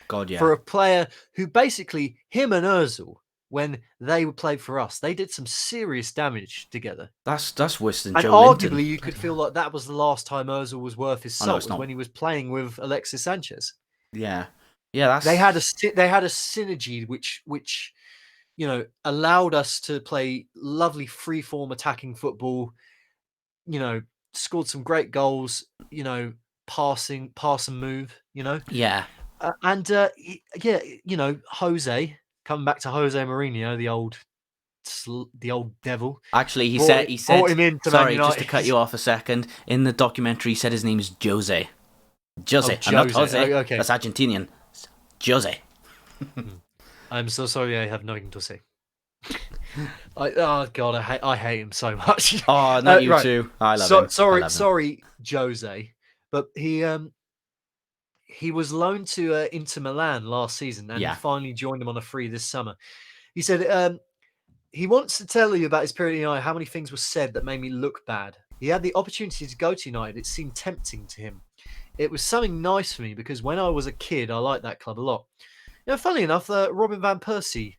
God, yeah. for a player who basically, him and Ozil, when they played for us, they did some serious damage together. That's worse than and Joe arguably, Linton. you could feel like that was the last time Ozil was worth his salt, was when he was playing with Alexis Sanchez. Yeah, that's... They had a synergy which allowed us to play lovely free-form attacking football, scored some great goals, pass and move, Yeah. Jose, coming back to Jose Mourinho, the old devil. Actually, he said brought him into sorry, Man just to cut you off a second. In the documentary, he said his name's Jose. Jose. Oh, Not Jose. Okay. That's Argentinian. Jose. I'm so sorry, I have nothing to say. Oh God, I hate him so much. Oh, not you too. I love him. Sorry, Jose, but he was loaned to Inter Milan last season, and he finally joined them on a free this summer. He said he wants to tell you about his period at United, how many things were said that made me look bad. He had the opportunity to go to United. It seemed tempting to him. It was something nice for me because when I was a kid, I liked that club a lot. Funnily enough, Robin van Persie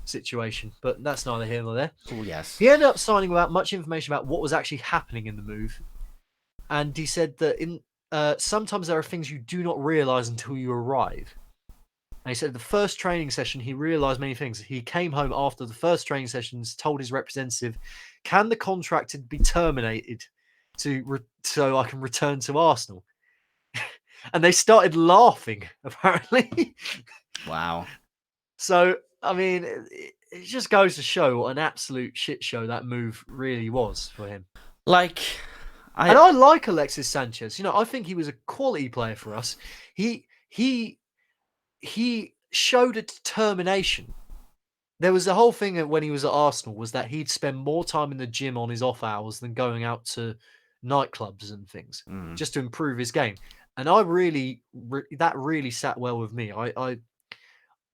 situation, but that's neither here nor there. Oh, yes. He ended up signing without much information about what was actually happening in the move. And he said that sometimes there are things you do not realize until you arrive. And he said the first training session, he realized many things. He came home after the first training sessions, told his representative, can the contract be terminated so I can return to Arsenal? And they started laughing, apparently. Wow. So, I mean, it just goes to show what an absolute shit show that move really was for him. I like Alexis Sanchez. I think he was a quality player for us. He showed a determination. There was the whole thing when he was at Arsenal was that he'd spend more time in the gym on his off hours than going out to nightclubs and things just to improve his game. And I that really sat well with me. I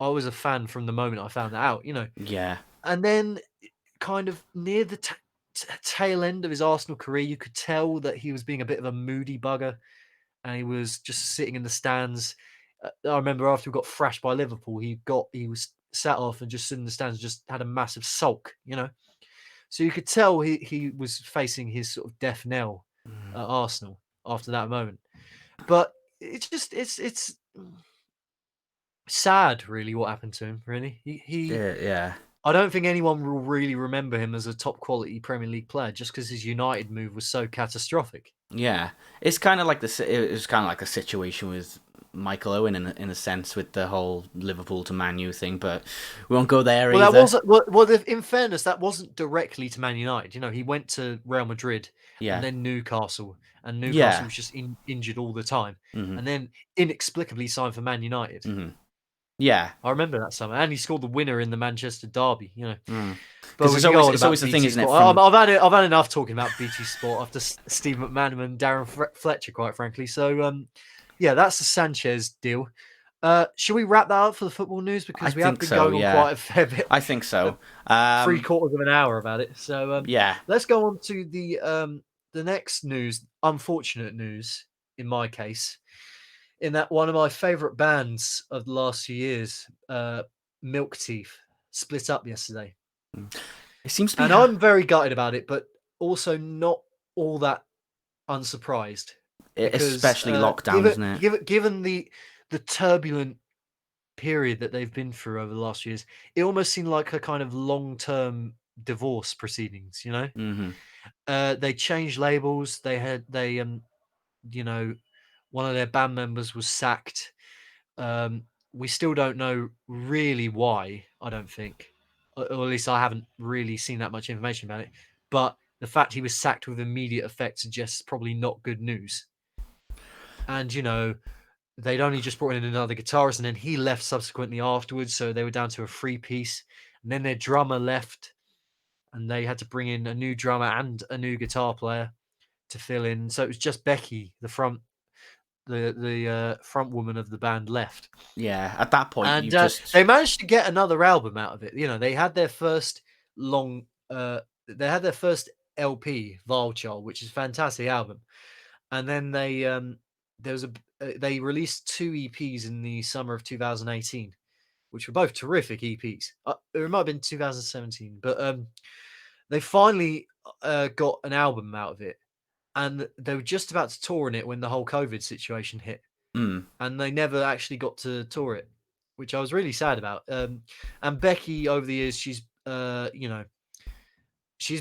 was a fan from the moment I found that out, Yeah. And then kind of near the tail end of his Arsenal career, you could tell that he was being a bit of a moody bugger and he was just sitting in the stands. I remember after we got thrashed by Liverpool, he was sat off and just sitting in the stands, just had a massive sulk, So you could tell he was facing his sort of death knell at Arsenal after that moment. But it's sad, really, what happened to him. Really, yeah. I don't think anyone will really remember him as a top quality Premier League player just because his United move was so catastrophic. Yeah, it's kind of like it was kind of like a situation with Michael Owen in a sense with the whole Liverpool to Man U thing, but we won't go there either. That wasn't. In fairness, that wasn't directly to Man United. He went to Real Madrid and then Newcastle, and Newcastle was just injured all the time, and then inexplicably signed for Man United. Yeah, I remember that summer, and he scored the winner in the Manchester derby. But it's always the thing, isn't it? I've had enough talking about BT Sport after Steve McManaman and Darren Fletcher, quite frankly. So, that's the Sanchez deal. Should we wrap that up for the football news because we have been going on quite a fair bit? I think so. 3/4 of an hour about it. So, yeah, let's go on to the next news. Unfortunate news. in my case, in that one of my favourite bands of the last few years, Milk Teeth, split up yesterday. It seems to be, And I'm very gutted about it, but also not all that unsurprised, because especially lockdown, isn't it? given the turbulent period that they've been through over the last few years, it almost seemed like a kind of long-term divorce proceedings. Mm-hmm. They changed labels. You know, one of their band members was sacked. We still don't know really why. I don't think, or at least I haven't really seen that much information about it. But the fact he was sacked with immediate effect suggests probably not good news. And they'd only just brought in another guitarist, and then he left subsequently afterwards, so they were down to a 3-piece. And then their drummer left, and they had to bring in a new drummer and a new guitar player to fill in. So it was just Becky, the front woman of the band, left. Yeah, at that point, And they managed to get another album out of it. They had their first LP, Vulture, which is a fantastic album. And then they released 2 EPs in the summer of 2018, which were both terrific EPs. It might have been 2017, but they finally got an album out of it, and they were just about to tour in it when the whole COVID situation hit, and they never actually got to tour it, which I was really sad about. And Becky, over the years, she's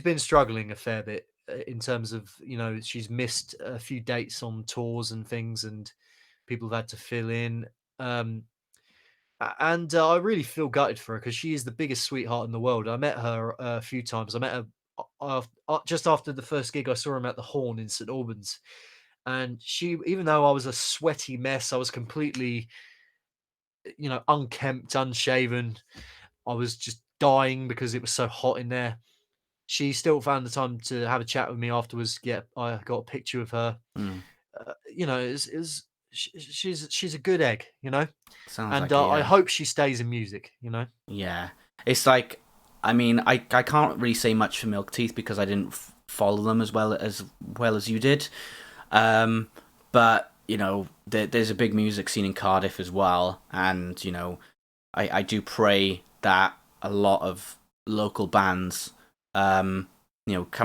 been struggling a fair bit in terms of, she's missed a few dates on tours and things, and people have had to fill in. And I really feel gutted for her, because she is the biggest sweetheart in the world. I met her a few times. I met her just after the first gig. I saw him at the Horn in St Albans, and even though I was a sweaty mess, I was completely, unkempt, unshaven. I was just dying because it was so hot in there. She still found the time to have a chat with me afterwards. Yeah, I got a picture of her. She's a good egg, Sounds and like it, yeah. I hope she stays in music, Yeah, it's like, I mean, I can't really say much for Milk Teeth because I didn't follow them as well as you did, but there's a big music scene in Cardiff as well, and I do pray that a lot of local bands come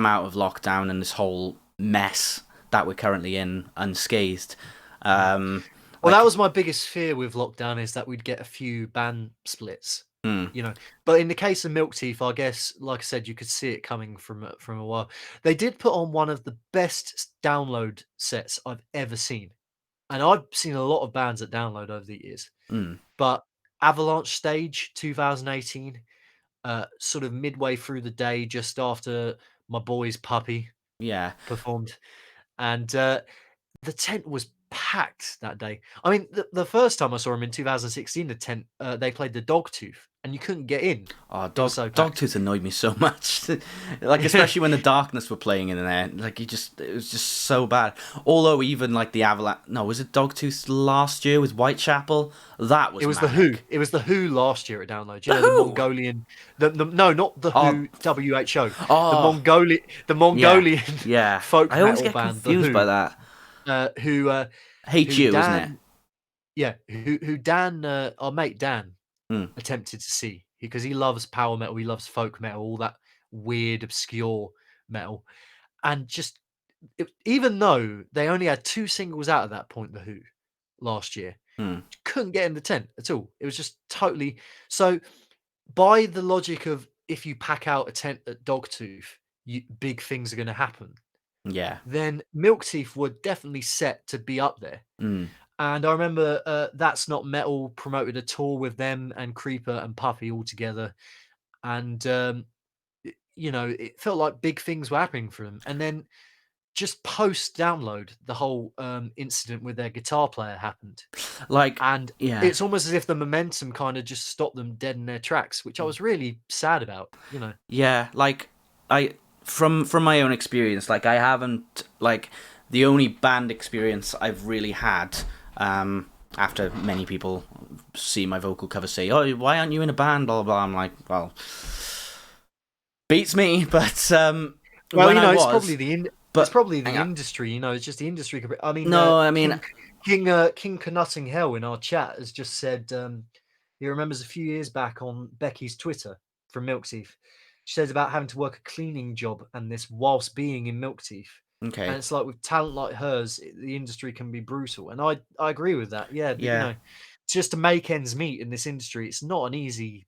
out of lockdown and this whole mess that we're currently in unscathed. Well, that was my biggest fear with lockdown, is that we'd get a few band splits, But in the case of Milk Teeth, I guess, like I said, you could see it coming from a while. They did put on one of the best download sets I've ever seen, and I've seen a lot of bands that download over the years. But Avalanche Stage 2018, sort of midway through the day, just after my boy's puppy performed, and the tent was packed that day. I mean, the first time I saw him in 2016, the tent, they played the Dogtooth, and you couldn't get in. Oh, Dogtooth annoyed me so much. Like, especially when the Darkness were playing in there. Like, it was just so bad. Although even like the Avalanche, no, was it Dogtooth last year with Whitechapel? That was. It was manic. the Who. It was the Who last year at Download. The Who? Mongolian. No, not the Who. WHO. Oh, the Mongolian. Yeah. Folk I always metal get band. confused by that. Who HU, Dan, isn't it? Yeah. Who Dan? Our mate Dan attempted to see, because he loves power metal. He loves folk metal, all that weird, obscure metal, and just even though they only had 2 singles out at that point, the Who last year. Couldn't get in the tent at all. It was just totally. So, by the logic of, if you pack out a tent at Dogtooth, big things are going to happen. Yeah. Then Milk Teeth were definitely set to be up there. And I remember That's Not Metal promoted a tour with them and Creeper and Puppy all together, and it felt like big things were happening for them. And then, just post download, the whole incident with their guitar player happened. It's almost as if the momentum kind of just stopped them dead in their tracks, which I was really sad about. Yeah, like from my own experience, like I haven't, like, the only band experience I've really had, after many people see my vocal cover say, "Oh, why aren't you in a band?" Blah blah blah. I'm like, well, beats me, but well, it's probably But it's probably the hang on. industry, it's just the industry. I mean, No, I mean, King Canutting Hell in our chat has just said he remembers a few years back on Becky's Twitter from Milk Teeth. She says about having to work a cleaning job and this whilst being in Milk Teeth. okay. And it's like with talent like hers, the industry can be brutal. And I agree with that. Yeah, Yeah. just to make ends meet in this industry, it's not an easy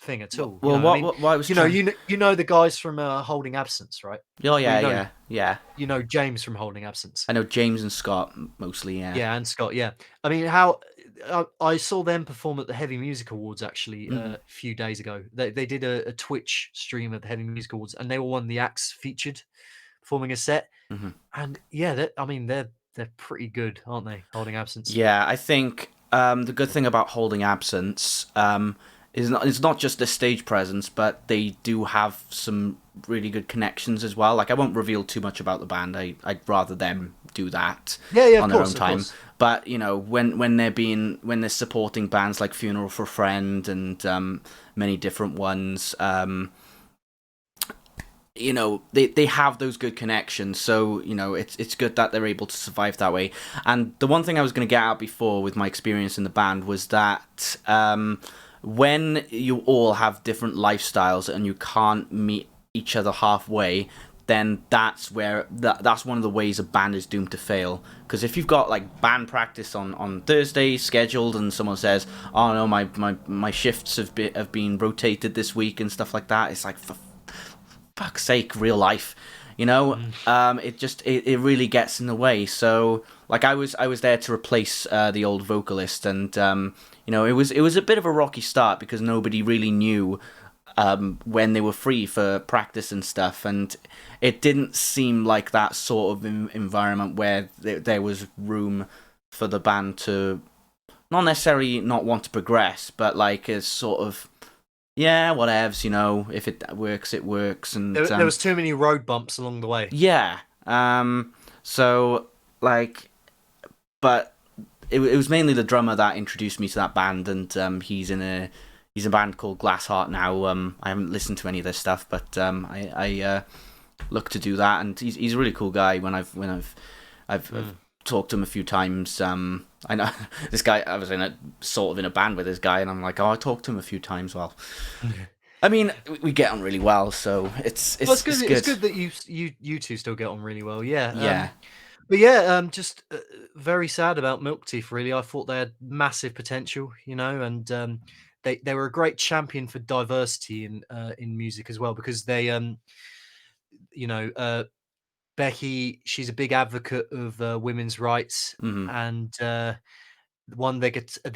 thing at all. Well, I mean, what I was trying. you know the guys from Holding Absence, right? Oh Well, yeah. you know James from Holding Absence. I know James and Scott mostly. Yeah. Yeah, and Scott. Yeah, I mean, I saw them perform at the Heavy Music Awards actually a few days ago. They did a Twitch stream of the Heavy Music Awards, and they were one of the acts featured performing a set. And yeah, they're pretty good, aren't they? Holding Absence. Yeah, I think the good thing about Holding Absence is it's not just the stage presence, but they do have some really good connections as well. Like, I won't reveal too much about the band. I'd rather them do that on their own time. But when they're supporting bands like Funeral for a Friend and many different ones, they have those good connections, so it's good that they're able to survive that way. And the one thing I was going to get at before with my experience in the band was that when you all have different lifestyles and you can't meet each other halfway, then that's one of the ways a band is doomed to fail. Because if you've got like band practice on Thursday scheduled and someone says, oh no, my shifts have been rotated this week and stuff like that, it's like, for fuck's sake, real life, it really gets in the way. So like I was there to replace the old vocalist, and it was a bit of a rocky start because nobody really knew when they were free for practice and stuff, and it didn't seem like that sort of environment where there was room for the band to not necessarily not want to progress, but like a sort of, yeah, whatevs, if it works, it works. And there was too many road bumps along the way. Yeah. So, like, but it was mainly the drummer that introduced me to that band, and he's in a band called Glassheart now. I haven't listened to any of their stuff, but I look to do that, and he's a really cool guy. When I've talked to him a few times. I know this guy. I was in a band with this guy, and I'm like, oh, I talked to him a few times. Well, I mean, we get on really well, so it's good. It's good that you two still get on really well. Yeah. Yeah. But yeah, just very sad about Milk Teeth. Really, I thought they had massive potential, and they were a great champion for diversity in music as well, because they Becky, she's a big advocate of women's rights, and their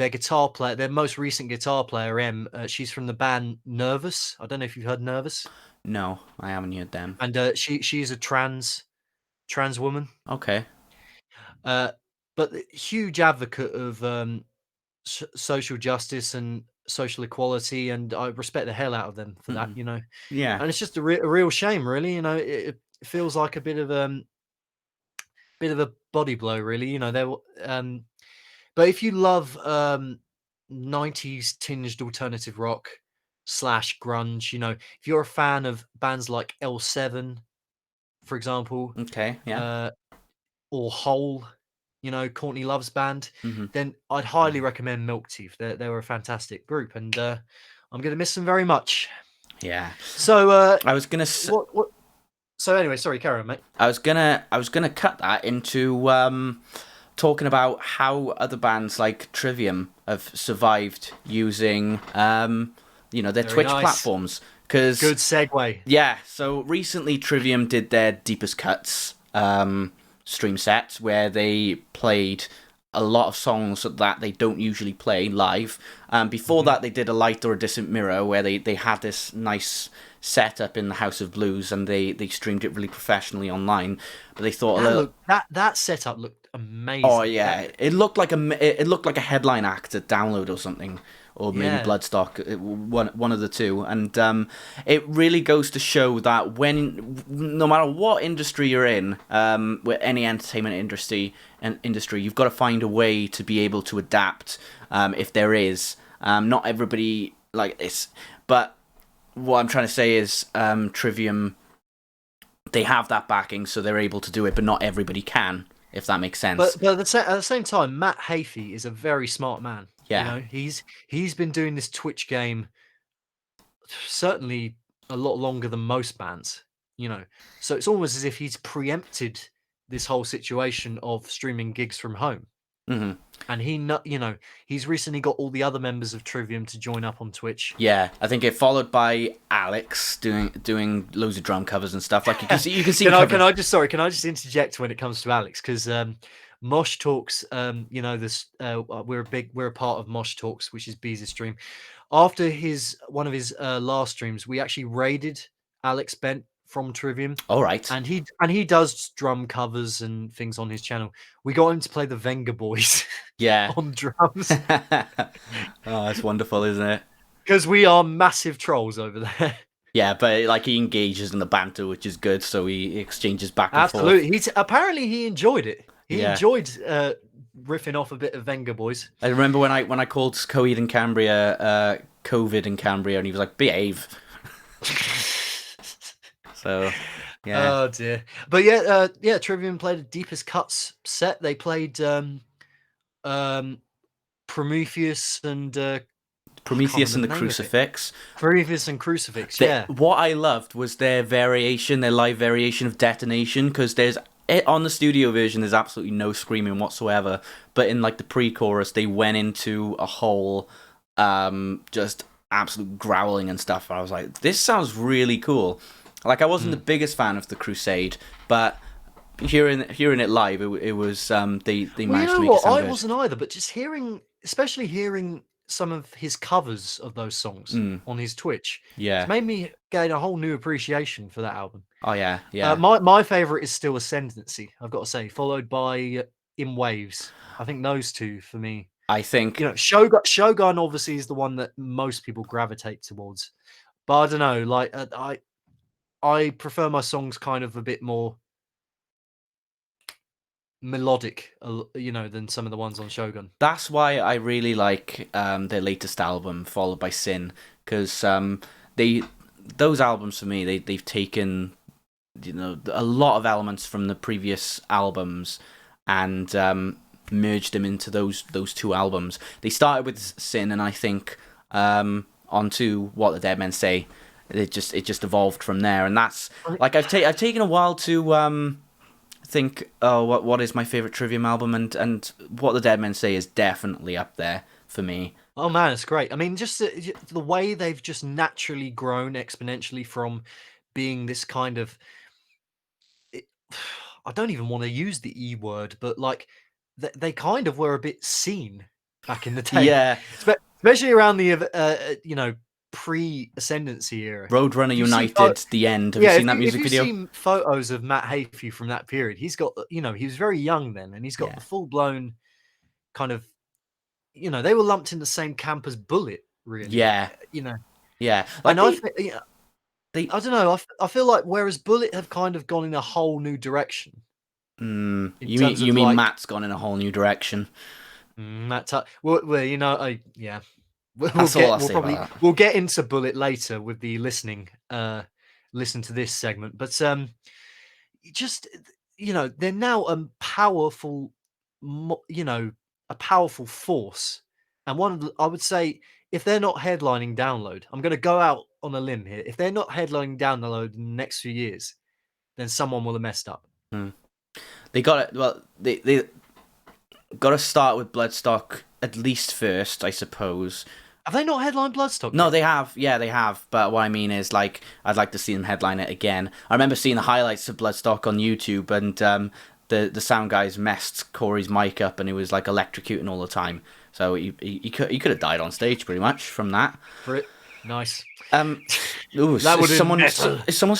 guitar player, their most recent guitar player, she's from the band Nervous. I don't know if you've heard Nervous. No, I haven't heard them. And she's a trans woman. Okay. But huge advocate of social justice and social equality, and I respect the hell out of them for that. Yeah. And it's just a real shame, really. It feels like a bit of a body blow, really. But if you love 90s tinged alternative rock / grunge, if you're a fan of bands like L7, for example, Okay. Yeah. or Hole, Courtney Love's band, then I'd highly recommend Milk Teeth. They were a fantastic group, and I'm going to miss them very much. Yeah. So I was gonna. What? So anyway, sorry, carry on, mate. I was gonna cut that into talking about how other bands like Trivium have survived using their Very Twitch nice. platforms. Cause, Good segue. Yeah. So recently, Trivium did their Deepest Cuts stream set where they played a lot of songs that they don't usually play live. Before that, they did A Light or a Distant Mirror, where they had this nice setup in the House of Blues, and they streamed it really professionally online. But they thought that setup looked amazing. Oh yeah, it looked like a headline act at Download or something, or maybe Bloodstock, one of the two. And it really goes to show that no matter what industry you're in, with any entertainment industry, you've got to find a way to be able to adapt. If there is, not everybody like this, but what I'm trying to say is, Trivium they have that backing, so they're able to do it, but not everybody can, if that makes sense. But at the same time, Matt Hafey is a very smart man. Yeah. You know, he's been doing this Twitch game certainly a lot longer than most bands. You know, so it's almost as if he's preempted this whole situation of streaming gigs from home. Mm-hmm. And he's recently got all the other members of Trivium to join up on Twitch. Yeah, I think it followed by Alex doing loads of drum covers and stuff. Like you can see. Can I just interject when it comes to Alex, because Mosh Talks, this we're a part of Mosh Talks, which is Bees' stream. After one of his last streams, we actually raided Alex Bent from Trivium. All right. And he does drum covers and things on his channel. We got him to play the Venga Boys on drums. Oh, that's wonderful, isn't it? Because we are massive trolls over there. Yeah, but like he engages in the banter, which is good, so he exchanges back and forth. Absolutely. Apparently he enjoyed it. He enjoyed riffing off a bit of Venga Boys. I remember when I called COVID in Cambria, and he was like, behave. So, yeah. Oh dear. But yeah, Trivium played a Deepest Cuts set. They played Prometheus and the Crucifix. Prometheus and Crucifix, yeah. What I loved was their live variation of Detonation, because on the studio version there's absolutely no screaming whatsoever, but in like the pre-chorus they went into a whole just absolute growling and stuff, and I was like, this sounds really cool. Like, I wasn't the biggest fan of the Crusade, but hearing it live, it was they managed to make it sound good. I wasn't either, but just especially hearing some of his covers of those songs on his Twitch, it's made me gain a whole new appreciation for that album. Oh yeah. My favorite is still Ascendancy, I've got to say, followed by In Waves. I think those two for me. I think Shogun obviously is the one that most people gravitate towards, but I don't know, like I prefer my songs kind of a bit more melodic, than some of the ones on Shogun. That's why I really like their latest album, followed by Sin, because those albums for me, they've taken a lot of elements from the previous albums and merged them into those two albums. They started with Sin, and I think onto What the Dead Men Say. It just evolved from there, and that's like I've taken a while to think, oh, what is my favorite Trivium album, and What the Dead Men Say is definitely up there for me. Oh man, it's great. I mean, just the way they've just naturally grown exponentially from being this kind of, I don't even want to use the E word, but like they kind of were a bit seen back in the day. Yeah, especially around the pre-Ascendancy era. Roadrunner United, The End. Have you seen that music video? If you've seen photos of Matt Hafey from that period, he's got, he was very young then, and he's got the full-blown kind of, they were lumped in the same camp as Bullet, really. Yeah. Yeah. Like and I don't know, I feel like whereas Bullet have kind of gone in a whole new direction. You mean Matt's gone in a whole new direction? Yeah. We'll get into Bullet later with the listen to this segment, but they're now a powerful force, and I would say, if they're not headlining Download, I'm going to go out on a limb here. If they're not headlining Download in the next few years, then someone will have messed up. They got it. Well, they got to start with Bloodstock at least first, I suppose. Have they not headlined Bloodstock? No, they have. Yeah, they have. But what I mean is, like, I'd like to see them headline it again. I remember seeing the highlights of Bloodstock on YouTube, and the sound guys messed Corey's mic up, and he was like electrocuting all the time. So he could have died on stage pretty much from that. Nice. Someone's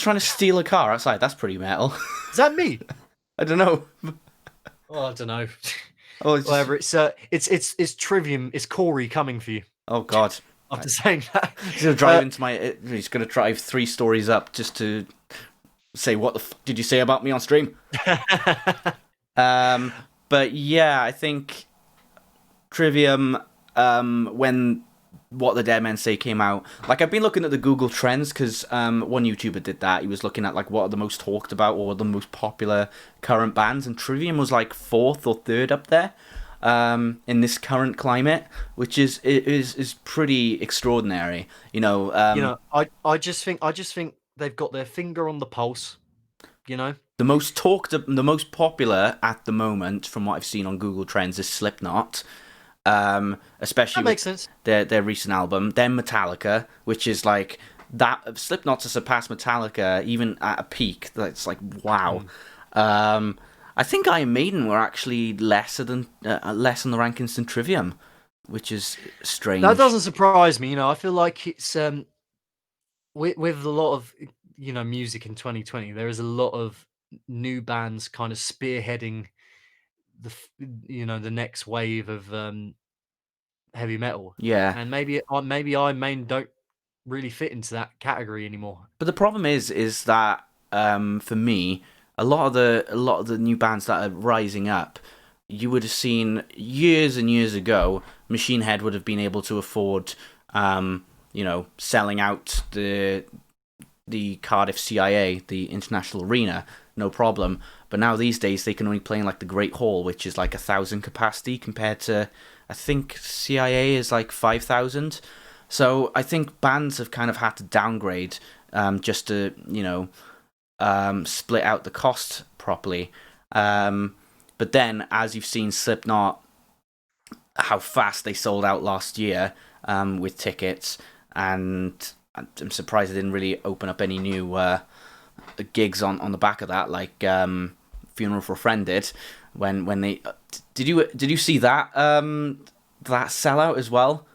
trying to steal a car outside. That's pretty metal. Is that me? I don't know. Oh, I don't know. Oh, whatever. It's Trivium. It's Corey coming for you. Oh God! After saying that, he's gonna drive he's gonna drive 3 stories up just to say, "What the did you say about me on stream?" But yeah, I think Trivium, when What the Dead Men Say came out. Like, I've been looking at the Google Trends, because one YouTuber did that. He was looking at, like, what are the most talked about or the most popular current bands, and Trivium was, like, 4th or 3rd up there in this current climate, which is pretty extraordinary. You know, I just think they've got their finger on the pulse, you know? The most popular at the moment, from what I've seen on Google Trends, is Slipknot. Especially that makes sense. Their recent album, then Metallica, which is like that. Slipknot to surpass Metallica even at a peak. That's like wow. I think Iron Maiden were actually less on the rankings than Trivium, which is strange. That doesn't surprise me. You know, I feel like it's with a lot of music in 2020, there is a lot of new bands kind of spearheading the next wave of heavy metal. Yeah, and maybe Iron Maiden don't really fit into that category anymore. but the problem is that for me, a lot of the new bands that are rising up, you would have seen years and years ago. Machine Head would have been able to afford, selling out the Cardiff CIA, the International Arena, no problem. But now these days they can only play in like the Great Hall, which is like 1,000 capacity compared to, I think CIA is like 5,000. So I think bands have kind of had to downgrade just to split out the cost properly. But then, as you've seen Slipknot, how fast they sold out last year with tickets, and I'm surprised they didn't really open up any new gigs on the back of that, like Funeral for a Friend did. When they did you see that that sellout as well?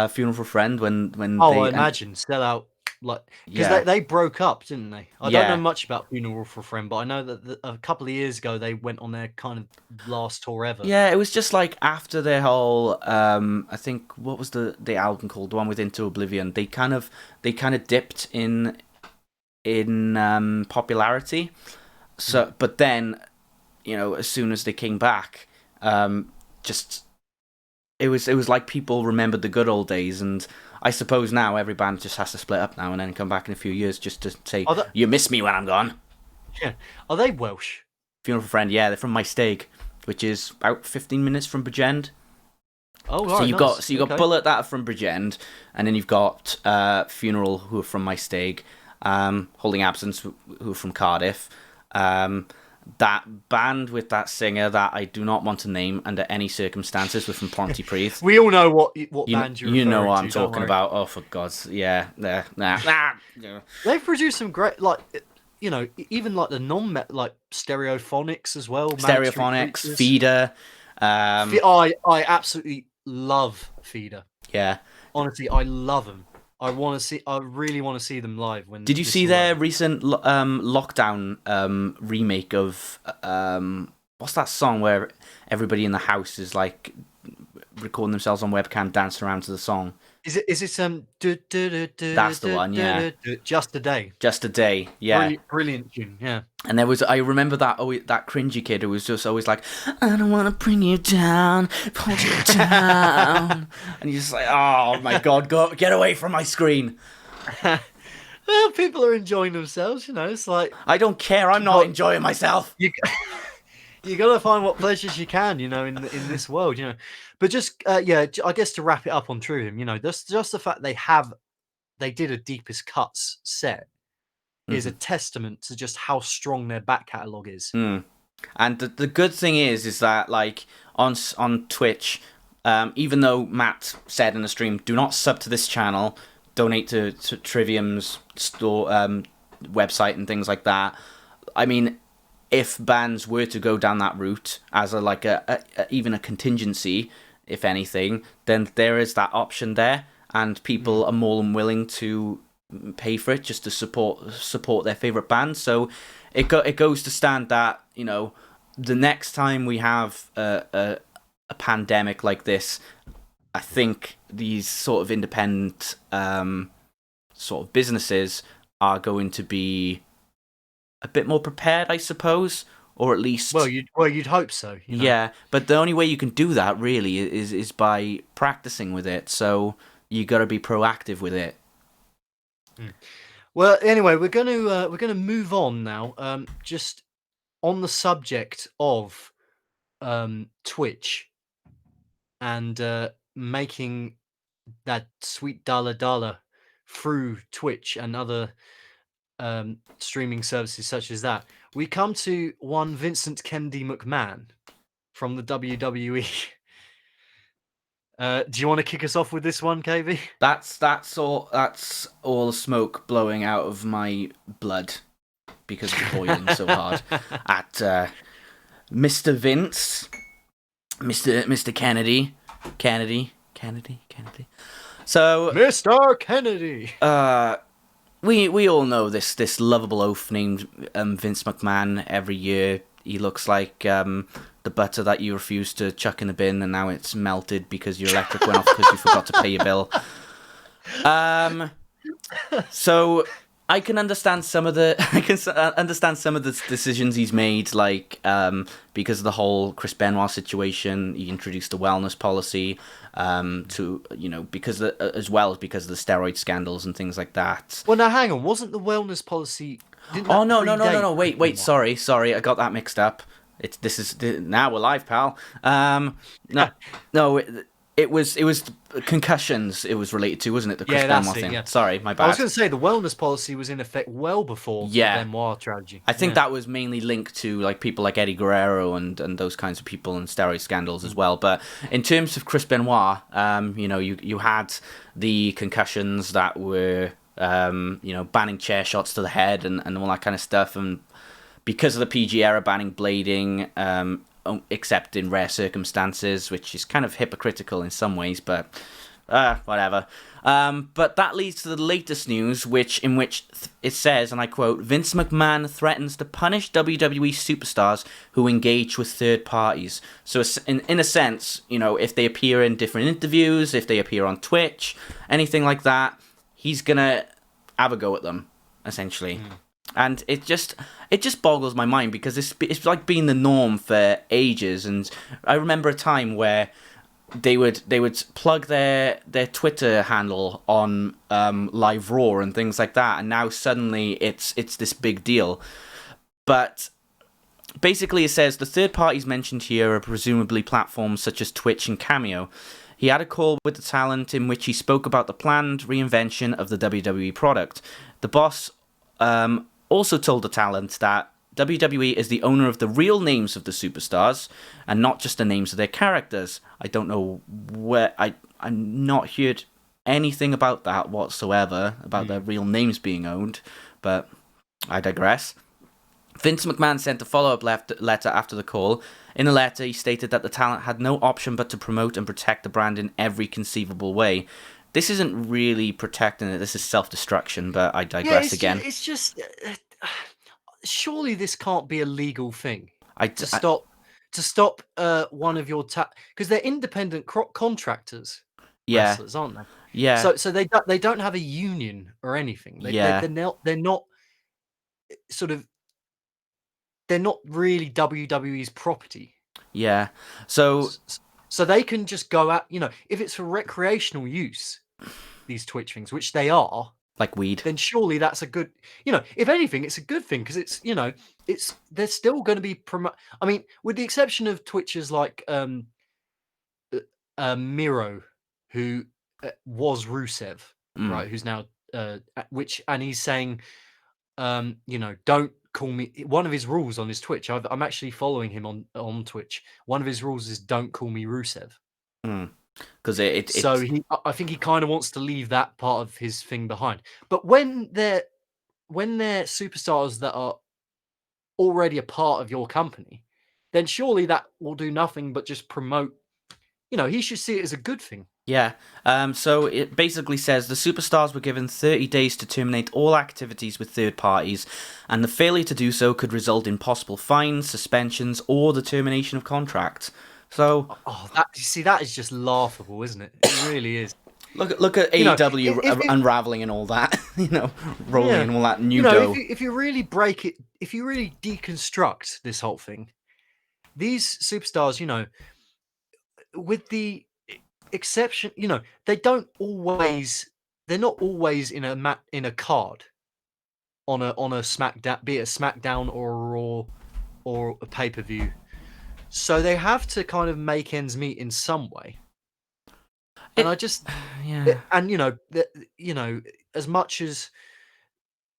Funeral for a Friend when I imagine sellout, like, because they broke up, didn't they? I don't know much about Funeral for a Friend, but I know that a couple of years ago they went on their kind of last tour ever. Yeah, it was just like after their whole I think, what was the album called, the one with Into Oblivion, they kind of dipped in popularity. So but then, as soon as they came back, just it was like people remembered the good old days. And I suppose now every band just has to split up now and then come back in a few years just to say, you miss me when I'm gone. Yeah. Are they Welsh? Funeral for a Friend, yeah, they're from Maesteg, which is about 15 minutes from Bridgend. Oh, right, so you've got Bullet that are from Bridgend, and then you've got Funeral, who are from Maesteg, Holding Absence, who are from Cardiff. That band with that singer that I do not want to name under any circumstances was from Pontypridd. We all know what band you're referring to. You know what I'm talking about. Oh, for God's, yeah. They've produced some great, like, even like the like Stereophonics as well. Stereophonics, Feeder. I absolutely love Feeder. Yeah. Honestly, I love them. I really want to see them live. Did you see their recent lockdown remake of what's that song where everybody in the house is like recording themselves on webcam dancing around to the song? Is it That's the one, yeah. Just a Day. Just a Day, yeah. Brilliant tune, yeah. And I remember that cringy kid who was just always like, I don't want to bring you down, pull you down. And you're just like, oh my God, get away from my screen. Well, people are enjoying themselves, it's like... I don't care, I'm not enjoying myself. You got to find what pleasures you can, in this world, But just, I guess to wrap it up on Trivium, just the fact they did a Deepest Cuts set is a testament to just how strong their back catalogue is. And the good thing is that, like, on Twitch, even though Matt said in the stream, do not sub to this channel, donate to Trivium's store website and things like that. I mean, if bands were to go down that route as even a contingency, if anything, then there is that option there, and people are more than willing to pay for it just to support their favorite band. So it goes to stand that the next time we have a pandemic like this, I think these sort of independent sort of businesses are going to be a bit more prepared, I suppose, or at least... Well, you'd hope so. Yeah, but the only way you can do that, really, is by practicing with it. So, you got to be proactive with it. Well, anyway, we're gonna move on now. Just on the subject of Twitch and making that sweet dollar through Twitch and other streaming services such as that. We come to one Vincent Kennedy McMahon from the WWE. Do you want to kick us off with this one, KV? That's all the smoke blowing out of my blood because it's boiling so hard at Mr. Vince, Mr. Kennedy. So Mr. Kennedy. We all know this lovable oaf named Vince McMahon. Every year he looks like the butter that you refused to chuck in the bin, and now it's melted because your electric went off because you forgot to pay your bill. So I can understand some of the decisions he's made, like because of the whole Chris Benoit situation. He introduced a wellness policy to because as well as because of the steroid scandals and things like that. Well, now hang on, wasn't the wellness policy? Oh no! Wait! Sorry, I got that mixed up. Now we're live, pal. No. It was concussions. It was related to, wasn't it? The Chris Benoit thing. Yeah. Sorry, my bad. I was going to say the wellness policy was in effect well before the Benoit tragedy. I think that was mainly linked to like people like Eddie Guerrero and those kinds of people and steroid scandals as well. But in terms of Chris Benoit, you had the concussions that were banning chair shots to the head and all that kind of stuff, and because of the PG era banning blading. Except in rare circumstances, which is kind of hypocritical in some ways, but whatever. But that leads to the latest news, in which it says, and I quote, Vince McMahon threatens to punish WWE superstars who engage with third parties. So in a sense, if they appear in different interviews, if they appear on Twitch, anything like that, he's going to have a go at them, essentially. And it just boggles my mind because it's like been the norm for ages. And I remember a time where they would plug their Twitter handle on Live Raw and things like that, and now suddenly it's this big deal. But basically, it says the third parties mentioned here are presumably platforms such as Twitch and Cameo. He had a call with the talent in which he spoke about the planned reinvention of the WWE product. The boss also told the talent that WWE is the owner of the real names of the superstars and not just the names of their characters. I don't know where I'm not heard anything about that whatsoever, about their real names being owned, but I digress. Vince McMahon sent a follow-up letter after the call. In the letter, he stated that the talent had no option but to promote and protect the brand in every conceivable way. This isn't really protecting it. This is self-destruction, but I digress again. It's just... surely this can't be a legal thing to stop one of your because they're independent contractors, wrestlers, aren't they? Yeah. So they don't have a union or anything. They're not they're not really WWE's property. Yeah. So they can just go out. If it's for recreational use, these Twitch things, which they are. Like weed, then surely that's a good, if anything, it's a good thing because it's, they're still going to be I mean, with the exception of Twitchers like Miro, who was Rusev, right? Who's now and he's saying, don't call me. One of his rules on his Twitch, I'm actually following him on Twitch. One of his rules is don't call me Rusev. Because I think he kind of wants to leave that part of his thing behind. But when they're superstars that are already a part of your company, then surely that will do nothing but just promote. He should see it as a good thing. Yeah. So it basically says the superstars were given 30 days to terminate all activities with third parties, and the failure to do so could result in possible fines, suspensions, or the termination of contract. So, that is just laughable, isn't it? It really is. Look at AEW unraveling and all that, rolling and all that new dough. If you really break it, if you really deconstruct this whole thing, these superstars, with the exception, they don't always. They're not always in a card on a SmackDown, be it a SmackDown or a Raw or a pay-per-view. So they have to kind of make ends meet in some way. And I just, Yeah. and as much as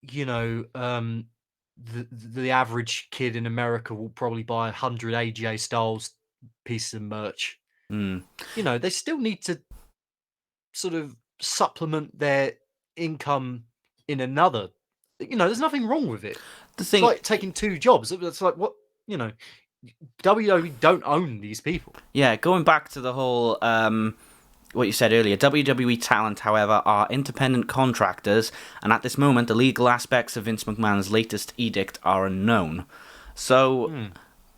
the average kid in America will probably buy 100 AJ Styles pieces of merch. They still need to sort of supplement their income in another. There's nothing wrong with it. It's like taking two jobs. It's like what WWE don't own these people. Yeah, going back to the whole what you said earlier, WWE talent, however, are independent contractors, and at this moment, the legal aspects of Vince McMahon's latest edict are unknown. So,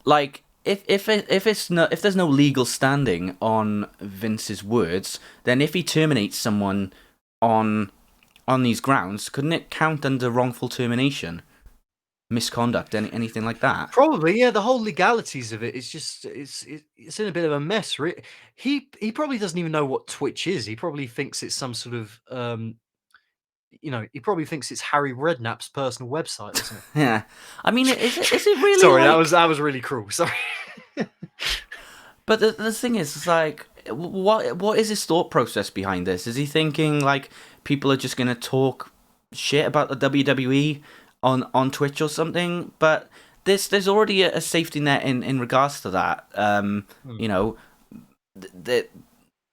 like, if there's no legal standing on Vince's words, then if he terminates someone on these grounds, couldn't it count under wrongful termination? Misconduct, anything like that? Probably, yeah. The whole legalities of it is just it's in a bit of a mess. He probably doesn't even know what Twitch is. He probably thinks it's some sort of he probably thinks it's Harry Redknapp's personal website or something. Yeah, I mean, is it really? Sorry, that was really cruel. Sorry. But the thing is, it's like, what is his thought process behind this? Is he thinking like people are just gonna talk shit about the WWE on Twitch or something? But there's already a safety net in regards to that.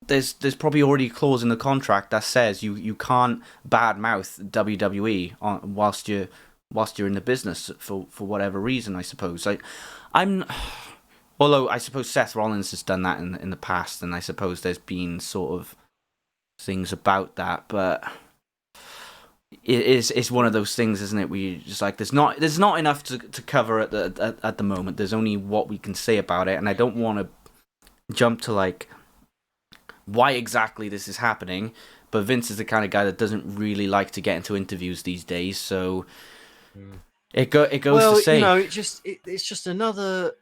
There's probably already a clause in the contract that says you can't badmouth WWE whilst you're in the business for whatever reason. I suppose although I suppose Seth Rollins has done that in the past, and I suppose there's been sort of things about that, but it's one of those things, isn't it? We just like there's not enough to cover at the moment. There's only what we can say about it, and I don't want to jump to like why exactly this is happening. But Vince is the kind of guy that doesn't really like to get into interviews these days, so it goes to say, it's just another.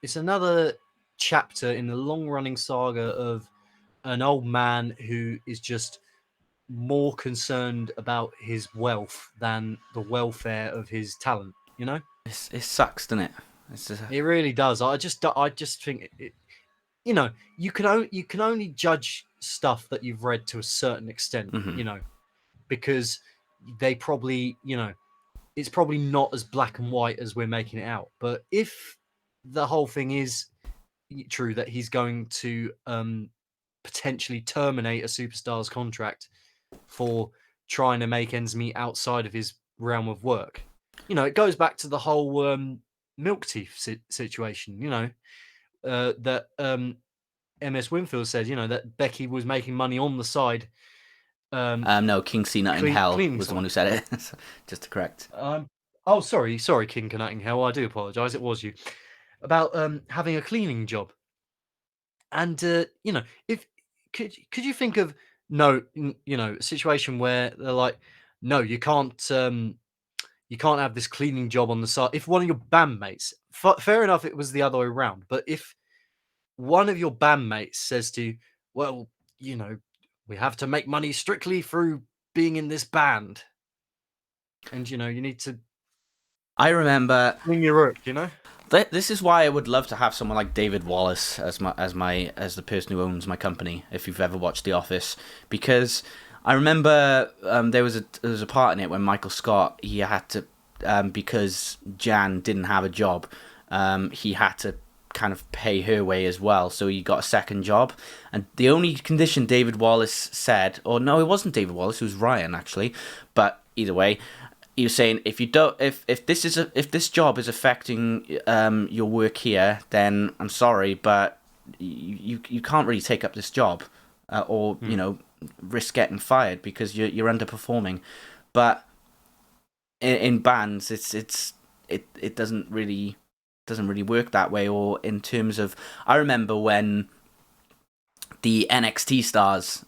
It's another chapter in the long-running saga of an old man who is just more concerned about his wealth than the welfare of his talent. It sucks, doesn't it? It really does. I just think you can only judge stuff that you've read to a certain extent. Because they probably it's probably not as black and white as we're making it out. But if the whole thing is true that he's going to potentially terminate a superstar's contract for trying to make ends meet outside of his realm of work, it goes back to the whole milk teeth situation. That MS Winfield said, that Becky was making money on the side. No, King C Nut in Hell was the one who said it. Just to correct. Sorry, King Nut in Hell. I do apologise. It was you. About having a cleaning job, and if could you think of a situation where they're like, no, you can't have this cleaning job on the side. If one of your bandmates, fair enough, it was the other way around, but if one of your bandmates says to you, well, we have to make money strictly through being in this band, and you need to. I remember clean your work, This is why I would love to have someone like David Wallace as the person who owns my company. If you've ever watched The Office, because I remember there was a part in it when Michael Scott, he had to because Jan didn't have a job, he had to kind of pay her way as well, so he got a second job. And the only condition David Wallace said, or no, it wasn't David Wallace, it was Ryan actually, but either way, he was saying if this job is affecting your work here, then I'm sorry, but you can't really take up this job, or risk getting fired because you're underperforming. But in bands, it doesn't really work that way. Or in terms of, I remember when the NXT stars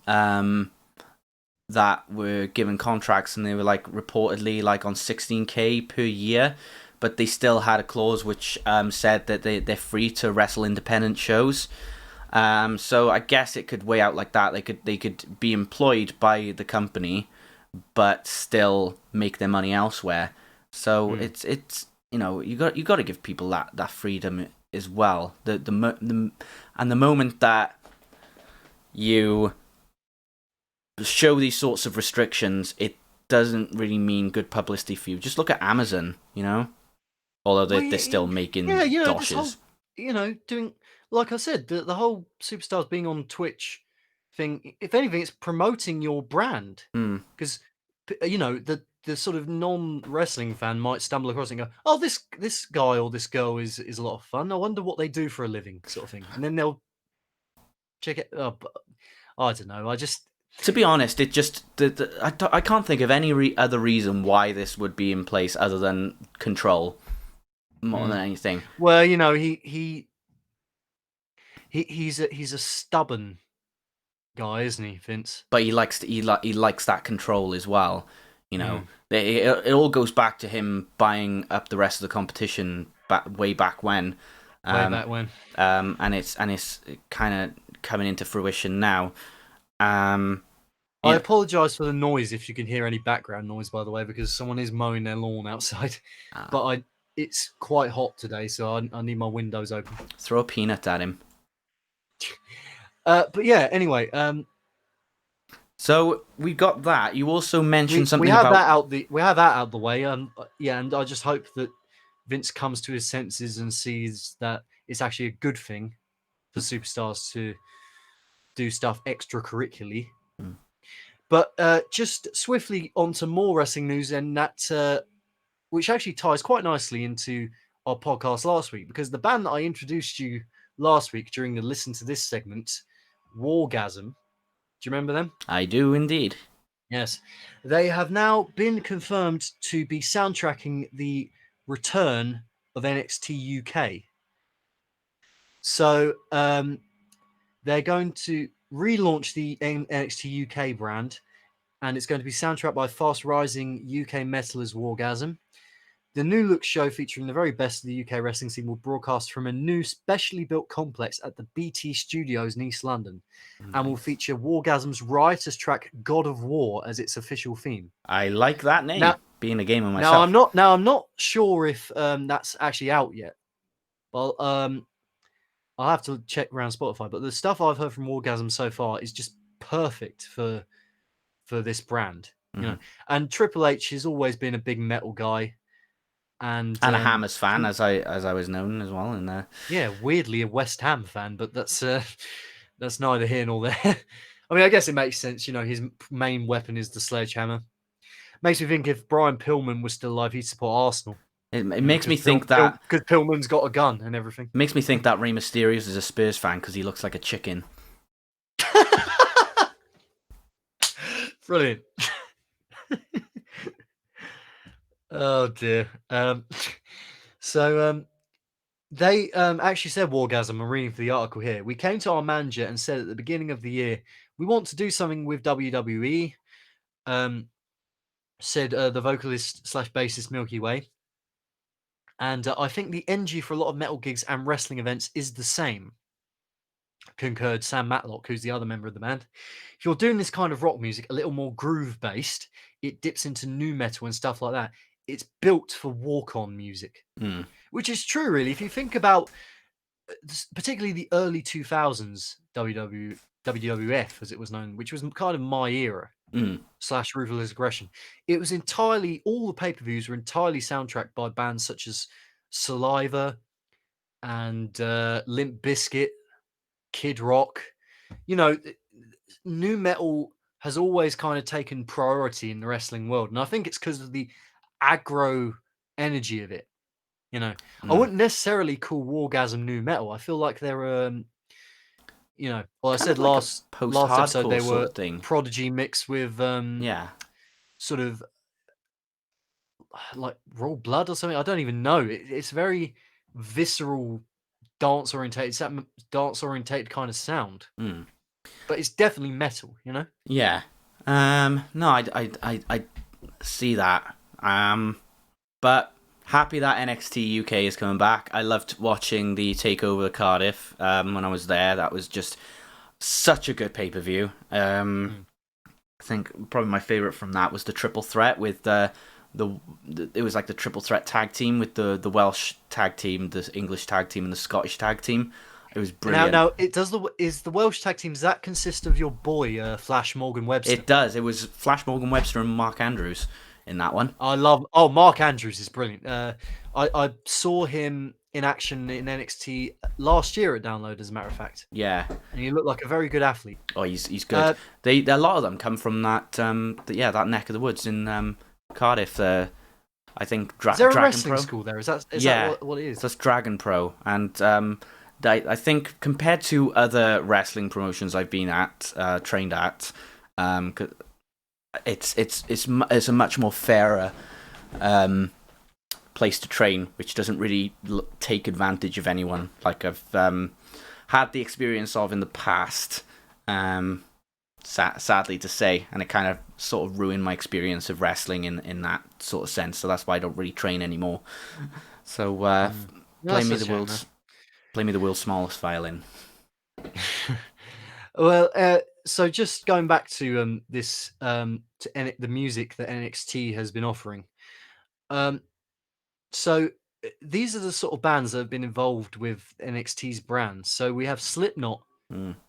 that were given contracts and they were like reportedly like on 16k per year, but they still had a clause which said that they're free to wrestle independent shows. So I guess it could weigh out like that. They could be employed by the company, but still make their money elsewhere. So it's you got to give people that freedom as well. And the moment that you show these sorts of restrictions, it doesn't really mean good publicity for you. Just look at Amazon, although they're still making this whole, doshes. doing, like I said, the whole superstars being on Twitch thing. If anything, it's promoting your brand, because the sort of non-wrestling fan might stumble across it and go, "Oh, this guy or this girl is a lot of fun. I wonder what they do for a living," sort of thing, and then they'll check it. I don't know. To be honest, it just I can't think of any other reason why this would be in place other than control more than anything. Well, he's a stubborn guy, isn't he, Vince? But he likes that control as well. It all goes back to him buying up the rest of the competition way back when. And it's kind of coming into fruition now. I apologise for the noise if you can hear any background noise, by the way, because someone is mowing their lawn outside. But it's quite hot today, so I need my windows open. Throw a peanut at him. But yeah, anyway. So we got that. You also mentioned something we have about that out the way. And I just hope that Vince comes to his senses and sees that it's actually a good thing for superstars to do stuff extracurricularly. But just swiftly onto more wrestling news, and that which actually ties quite nicely into our podcast last week, because the band that I introduced you last week during the Listen to This segment, Wargasm, do you remember them? I do indeed. Yes. They have now been confirmed to be soundtracking the return of NXT UK. So they're going to relaunch the NXT UK brand, and it's going to be soundtracked by fast-rising UK metalers Wargasm. The new look show, featuring the very best of the UK wrestling scene, will broadcast from a new specially built complex at the BT Studios in East London, and will feature Wargasm's riotous track "God of War" as its official theme. I like that name. Now, being a gamer myself. Now I'm not sure if that's actually out yet. Well, I'll have to check around Spotify, but the stuff I've heard from Wargasm so far is just perfect for this brand. And Triple H has always been a big metal guy. And a Hammers fan, as I was known as well in there. Yeah, weirdly a West Ham fan, but that's neither here nor there. I mean, I guess it makes sense. His main weapon is the sledgehammer. Makes me think if Brian Pillman was still alive, he'd support Arsenal. It makes me think that because Pillman's got a gun and everything. It makes me think that Rey Mysterio is a Spurs fan because he looks like a chicken. Brilliant. Oh dear. So they actually said, Wargasm, I'm reading for the article here. We came to our manager and said at the beginning of the year, we want to do something with WWE. Said the vocalist / bassist Milky Way. And I think the energy for a lot of metal gigs and wrestling events is the same, concurred Sam Matlock, who's the other member of the band. If you're doing this kind of rock music, a little more groove-based, it dips into nu metal and stuff like that. It's built for walk-on music, which is true, really. If you think about, particularly the early 2000s WWF, as it was known, which was kind of my era, / Ruthless Aggression. It was entirely, all the pay-per-views were entirely soundtracked by bands such as Saliva and Limp Bizkit, Kid Rock. Nu metal has always kind of taken priority in the wrestling world, and I think it's because of the aggro energy of it. I wouldn't necessarily call Wargasm nu metal. I feel like they're well, I said like last episode they were thing. Prodigy mixed with sort of like raw blood or something. I don't even know. It's very visceral, dance orientated. It's that dance orientated kind of sound, but it's definitely metal. Yeah. No, I see that. But happy that NXT UK is coming back. I loved watching the Takeover of Cardiff when I was there. That was just such a good pay-per-view. I think probably my favorite from that was the triple threat with it was like the triple threat tag team with the Welsh tag team, the English tag team, and the Scottish tag team. It was brilliant. Now is the Welsh tag team, does that consist of your boy Flash Morgan Webster? It does. It was Flash Morgan Webster and Mark Andrews in that one. Mark Andrews is brilliant. I saw him in action in NXT last year at Download, as a matter of fact. Yeah, and he looked like a very good athlete. Oh, he's good. A lot of them come from that that neck of the woods in Cardiff. I think is there a Dragon wrestling Pro school there? Is that what it is? That's Dragon Pro, and I think compared to other wrestling promotions I've been at, trained at, it's a much more fairer place to train, which doesn't really take advantage of anyone like I've had the experience of in the past, sadly to say, and it kind of sort of ruined my experience of wrestling in that sort of sense. So that's why I don't really train anymore. So play me the world's smallest violin. Well, so just going back to the music that NXT has been offering. So these are the sort of bands that have been involved with NXT's brands. So we have Slipknot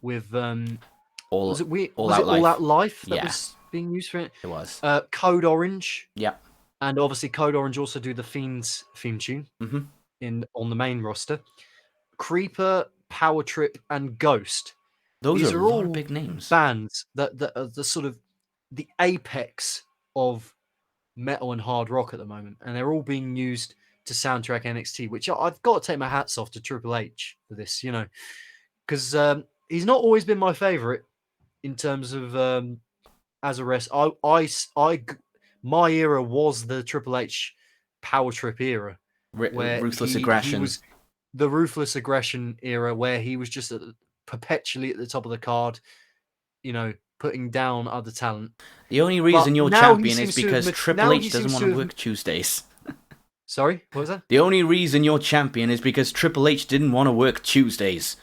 with All All Out Life that was being used for it. It was Code Orange. Yeah. And obviously Code Orange also do the Fiend's theme tune on the main roster. Creeper, Power Trip, and Ghost. These are all big names. Bands that are the sort of the apex of metal and hard rock at the moment, and they're all being used to soundtrack NXT, which I've got to take my hats off to Triple H for this, because he's not always been my favorite in terms of as a wrestler. My era was the Triple H Power Trip era, where Ruthless Aggression. He was the Ruthless Aggression era, where he was just perpetually at the top of the card, putting down other talent. The only reason you're champion is because Triple H doesn't want to work Tuesdays. Sorry, what was that? The only reason you're champion is because Triple H didn't want to work Tuesdays.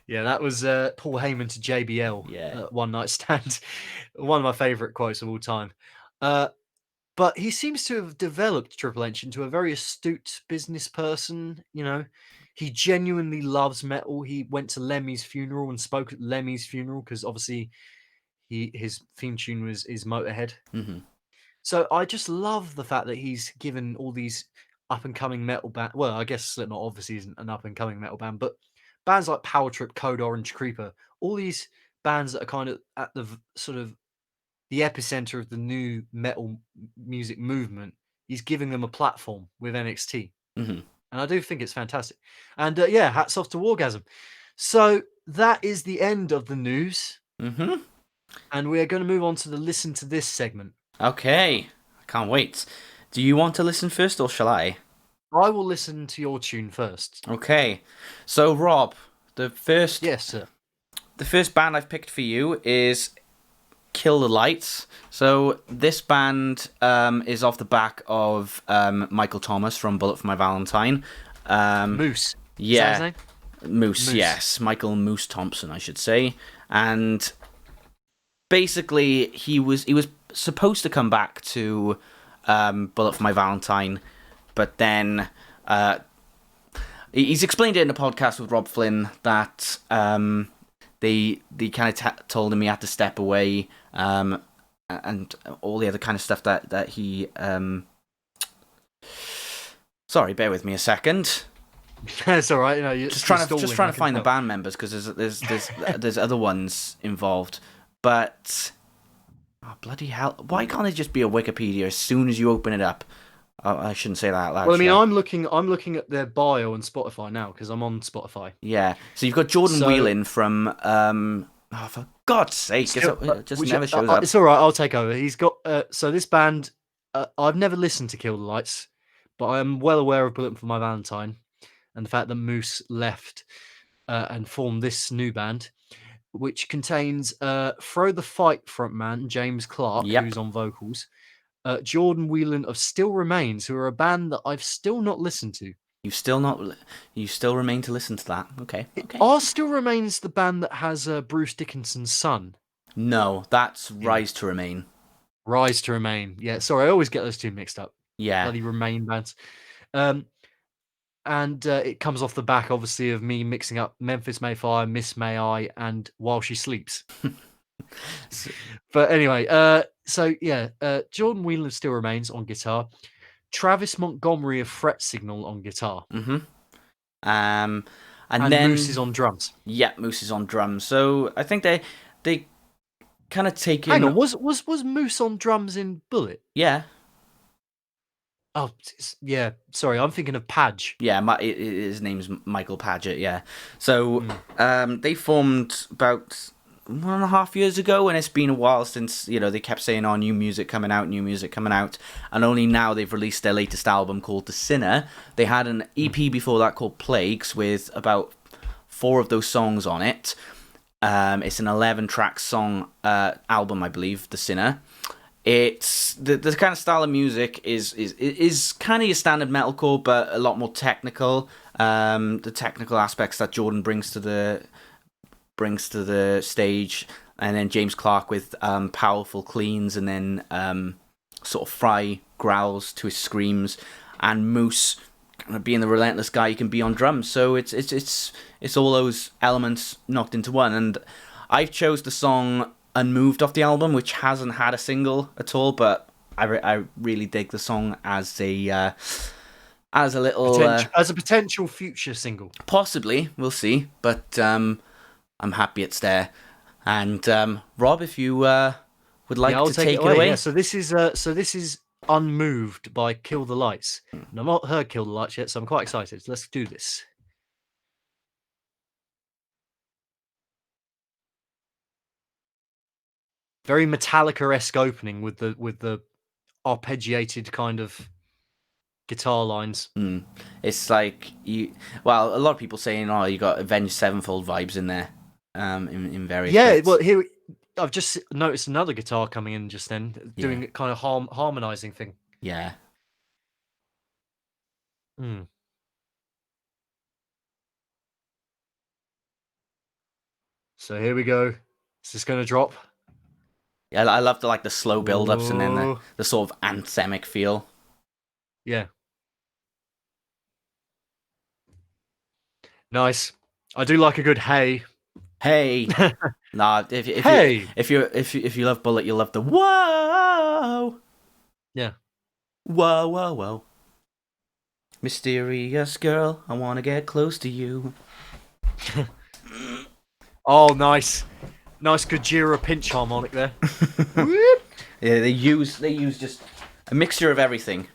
Yeah, that was Paul Heyman to JBL one night stand. One of my favorite quotes of all time. But he seems to have developed Triple H into a very astute business person. He genuinely loves metal. He went to Lemmy's funeral and spoke at Lemmy's funeral because obviously his theme tune is Motorhead. Mm-hmm. So I just love the fact that he's given all these up and coming metal band. Well, I guess Slipknot obviously isn't an up and coming metal band, but bands like Power Trip, Code Orange, Creeper, all these bands that are kind of at the sort of the epicenter of the new metal music movement, he's giving them a platform with NXT. Mm-hmm. And I do think it's fantastic. And hats off to Wargasm. So that is the end of the news. Mm-hmm. And we are going to move on to the Listen to This segment. Okay. I can't wait. Do you want to listen first or shall I? I will listen to your tune first. Okay. So, Rob, Yes, sir. The first band I've picked for you is Kill the Lights. So this band is off the back of Michael Thomas from Bullet for My Valentine. Moose. Yeah. Is that his name? Moose, yes. Michael Moose Thompson, I should say. And basically, he was supposed to come back to Bullet for My Valentine, but then he's explained it in a podcast with Rob Flynn that they kind of told him he had to step away, and all the other kind of stuff that he. Sorry, bear with me a second. That's all right. You're just trying to find the band members because there's other ones involved, but bloody hell! Why can't it just be a Wikipedia as soon as you open it up? I shouldn't say that out loud. Well, I mean, I'm looking at their bio on Spotify now because I'm on Spotify. Yeah, so you've got Jordan Whelan from. For God's sake, it just never shows up. It's all right. I'll take over. He's got. So this band, I've never listened to Kill the Lights, but I am well aware of Bullet for My Valentine, and the fact that Moose left and formed this new band, which contains Throw the Fight frontman James Clark, who's on vocals. Jordan Whelan of Still Remains, who are a band that I've still not listened to. You still remain to listen to that. Okay. Are Still Remains the band that has Bruce Dickinson's son? No, that's Rise to Remain. Rise to Remain. Yeah, sorry, I always get those two mixed up. Yeah. Bloody Remain bands. And it comes off the back, obviously, of me mixing up Memphis Mayfire, Miss May I, and While She Sleeps. But anyway, Jordan Whelan Still Remains on guitar. Travis Montgomery of Fret Signal on guitar. Mm-hmm. And then Moose is on drums. Yeah, Moose is on drums. So I think they kind of take in... Hang on, was Moose on drums in Bullet? Yeah. Oh, yeah. Sorry, I'm thinking of Padge. Yeah, his name's Michael Padgett, yeah. So they formed about 1.5 years ago, and it's been a while since, they kept saying, new music coming out, and only now they've released their latest album called The Sinner. They had an EP before that called Plagues with about 4 of those songs on it. It's an 11-track song album, I believe, The Sinner. It's the kind of style of music is kind of your standard metalcore, but a lot more technical. The technical aspects that Jordan brings to the stage, and then James Clark with powerful cleans, and then sort of Fry growls to his screams, and Moose kind of being the relentless guy he can be on drums. So it's all those elements knocked into one. And I've chose the song Unmoved off the album, which hasn't had a single at all, but I really dig the song as a little as a potential future single. Possibly, we'll see. But I'm happy it's there. And Rob, if you would like to take it away. Yeah, so this is Unmoved by Kill the Lights. And I've not heard Kill the Lights yet, so I'm quite excited. So let's do this. Very Metallica-esque opening with the arpeggiated kind of guitar lines. It's like a lot of people saying, you got Avenged Sevenfold vibes in there, in various bits. Well, here I've just noticed another guitar coming in just then, doing a kind of harmonizing thing. Yeah. So here we go. Is this going to drop? Yeah, I love the slow build-ups and then the sort of anthemic feel. Yeah. Nice. I do like a good hey. Hey. Nah, if you love Bullet, you'll love the whoa. Yeah. Whoa, whoa, whoa. Mysterious girl, I want to get close to you. Oh, nice. Nice Gojira pinch harmonic there. Yeah, they use just a mixture of everything.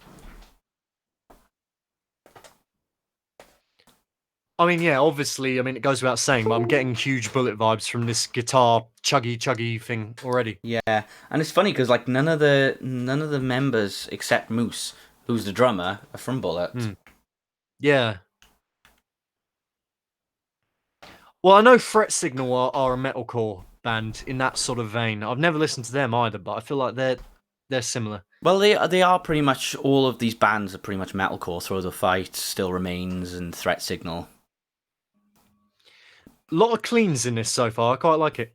I mean, yeah, obviously, it goes without saying, but I'm getting huge Bullet vibes from this guitar chuggy thing already. Yeah, and it's funny because none of the members except Moose, who's the drummer, are from Bullet. Yeah. Well, I know Fret Signal are a metalcore band in that sort of vein. I've never listened to them either, but I feel like they're similar. Well, they are pretty much, all of these bands are pretty much metalcore. Throw the Fight, Still Remains, and Threat Signal. A lot of cleans in this so far. I quite like it.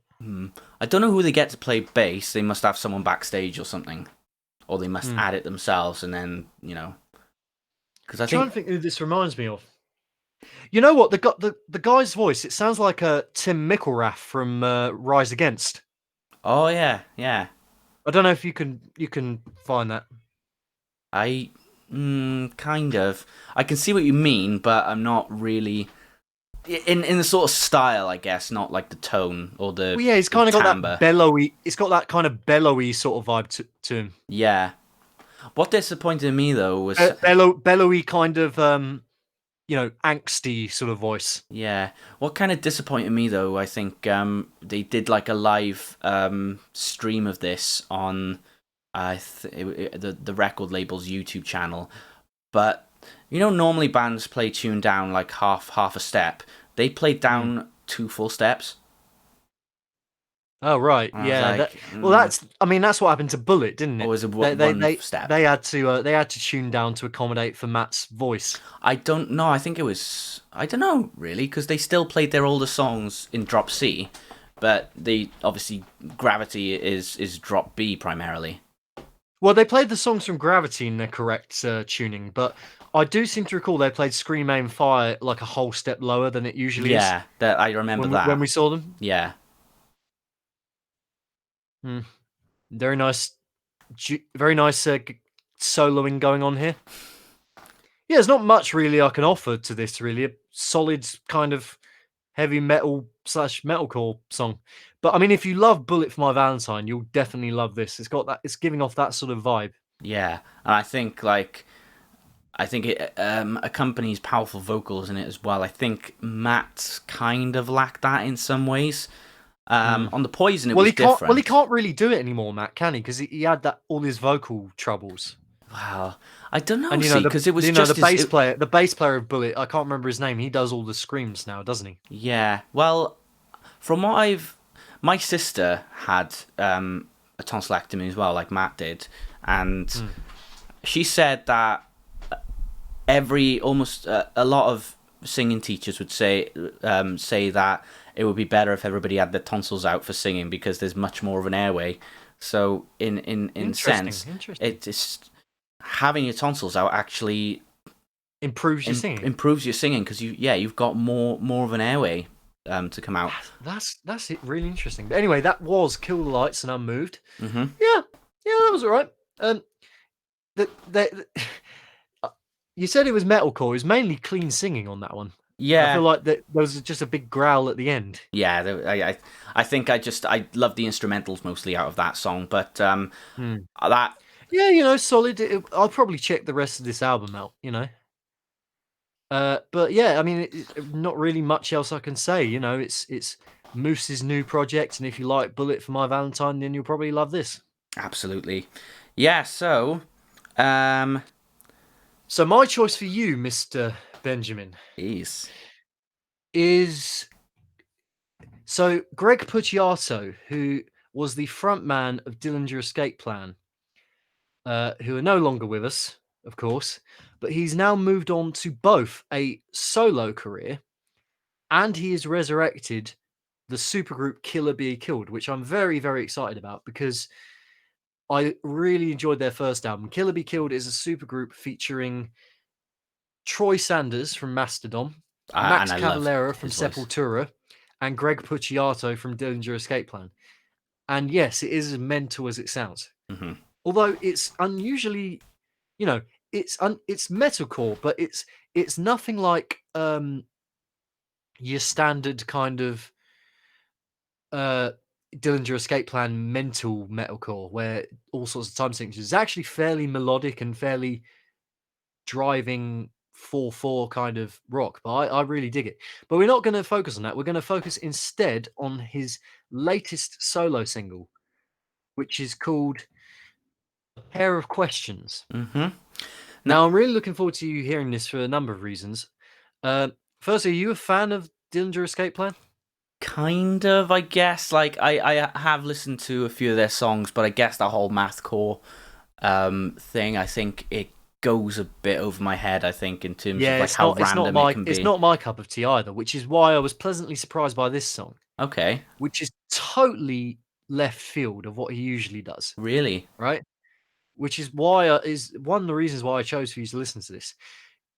I don't know who they get to play bass. They must have someone backstage or something, or they must add it themselves, and then because I'm trying to think who this reminds me of. You know what? The guy's voice, it sounds like a Tim McIlrath from Rise Against. Oh yeah. I don't know if you can find that. I kind of. I can see what you mean, but I'm not really in the sort of style, I guess, not like the tone or the. Well, yeah, he's kind of got that bellowy. It's got that kind of bellowy sort of vibe to him. Yeah. What disappointed me though was bellowy kind of angsty sort of voice. Yeah. What kind of disappointed me though, I think they did like a live stream of this on the record label's YouTube channel, but normally bands play tuned down like half a step. They played down 2 full steps. Oh right, And I was yeah. like, Well, that's what happened to Bullet, didn't it? always a They they one they step. they had to tune down to accommodate for Matt's voice. I don't know. I think it was. I don't know really, because they still played their older songs in drop C, but they obviously Gravity is drop B primarily. Well, they played the songs from Gravity in their correct tuning, but I do seem to recall they played Scream Aim Fire like a whole step lower than it usually is Yeah, that I remember when that. we saw them. Yeah, Hmm. Very nice, very nice soloing going on here. Yeah, there's not much really I can offer to this. Really, a solid kind of heavy metal slash metalcore song. But I mean, if you love Bullet for My Valentine, you'll definitely love this. It's got that. It's giving off that sort of vibe. yeah, and I think it accompanies powerful vocals in it as well. I think Matt kind of lacked that in some ways. On the Poison, it was different. Well, he can't really do it anymore, Matt, can he? Because he had that all his vocal troubles. Wow, I don't know. And See, because it was just the bass player of Bullet. I can't remember his name. He does all the screams now, doesn't he? Yeah. Well, from what my sister had a tonsillectomy as well, like Matt did, and she said that a lot of singing teachers would say that it would be better if everybody had their tonsils out for singing because there's much more of an airway. So in sense, it's having your tonsils out actually improves your singing. Improves your singing because you've got more of an airway to come out. That's it. Really interesting. But anyway, that was Kill the Lights and Unmoved. Mm-hmm. Yeah, that was all right. You said it was metalcore. It was mainly clean singing on that one. Yeah, I feel like there was just a big growl at the end. Yeah, I think I love the instrumentals mostly out of that song, but that yeah, solid. I'll probably check the rest of this album out. But yeah, I mean, not really much else I can say. It's Moose's new project, and if you like Bullet for My Valentine, then you'll probably love this. Absolutely, yeah. So my choice for you, Mr. Benjamin, is Greg Puciato, who was the frontman of Dillinger Escape Plan, who are no longer with us, of course, but he's now moved on to both a solo career and he has resurrected the supergroup Killer Be Killed, which I'm very, very excited about because I really enjoyed their first album. Killer Be Killed is a supergroup featuring Troy Sanders from Mastodon, Max Cavalera from Sepultura, and Greg Puciato from Dillinger Escape Plan. And yes, it is as mental as it sounds. Mm-hmm. Although it's unusually, it's metalcore, but it's nothing like your standard kind of Dillinger Escape Plan mental metalcore, where all sorts of time signatures. It's actually fairly melodic and fairly driving 4/4 kind of rock, but I really dig it. But we're not going to focus on that. We're going to focus instead on his latest solo single, which is called A Pair of Questions. Mm-hmm. Now, I'm really looking forward to you hearing this for a number of reasons. Firstly, are you a fan of Dillinger Escape Plan? Kind of, I guess. Like, I have listened to a few of their songs, but I guess the whole mathcore thing, I think it goes a bit over my head, I think, in terms of like how random it can be. It's not my cup of tea either, which is why I was pleasantly surprised by this song. Okay. Which is totally left field of what he usually does. Really? Right? Which is why is one of the reasons why I chose for you to listen to this.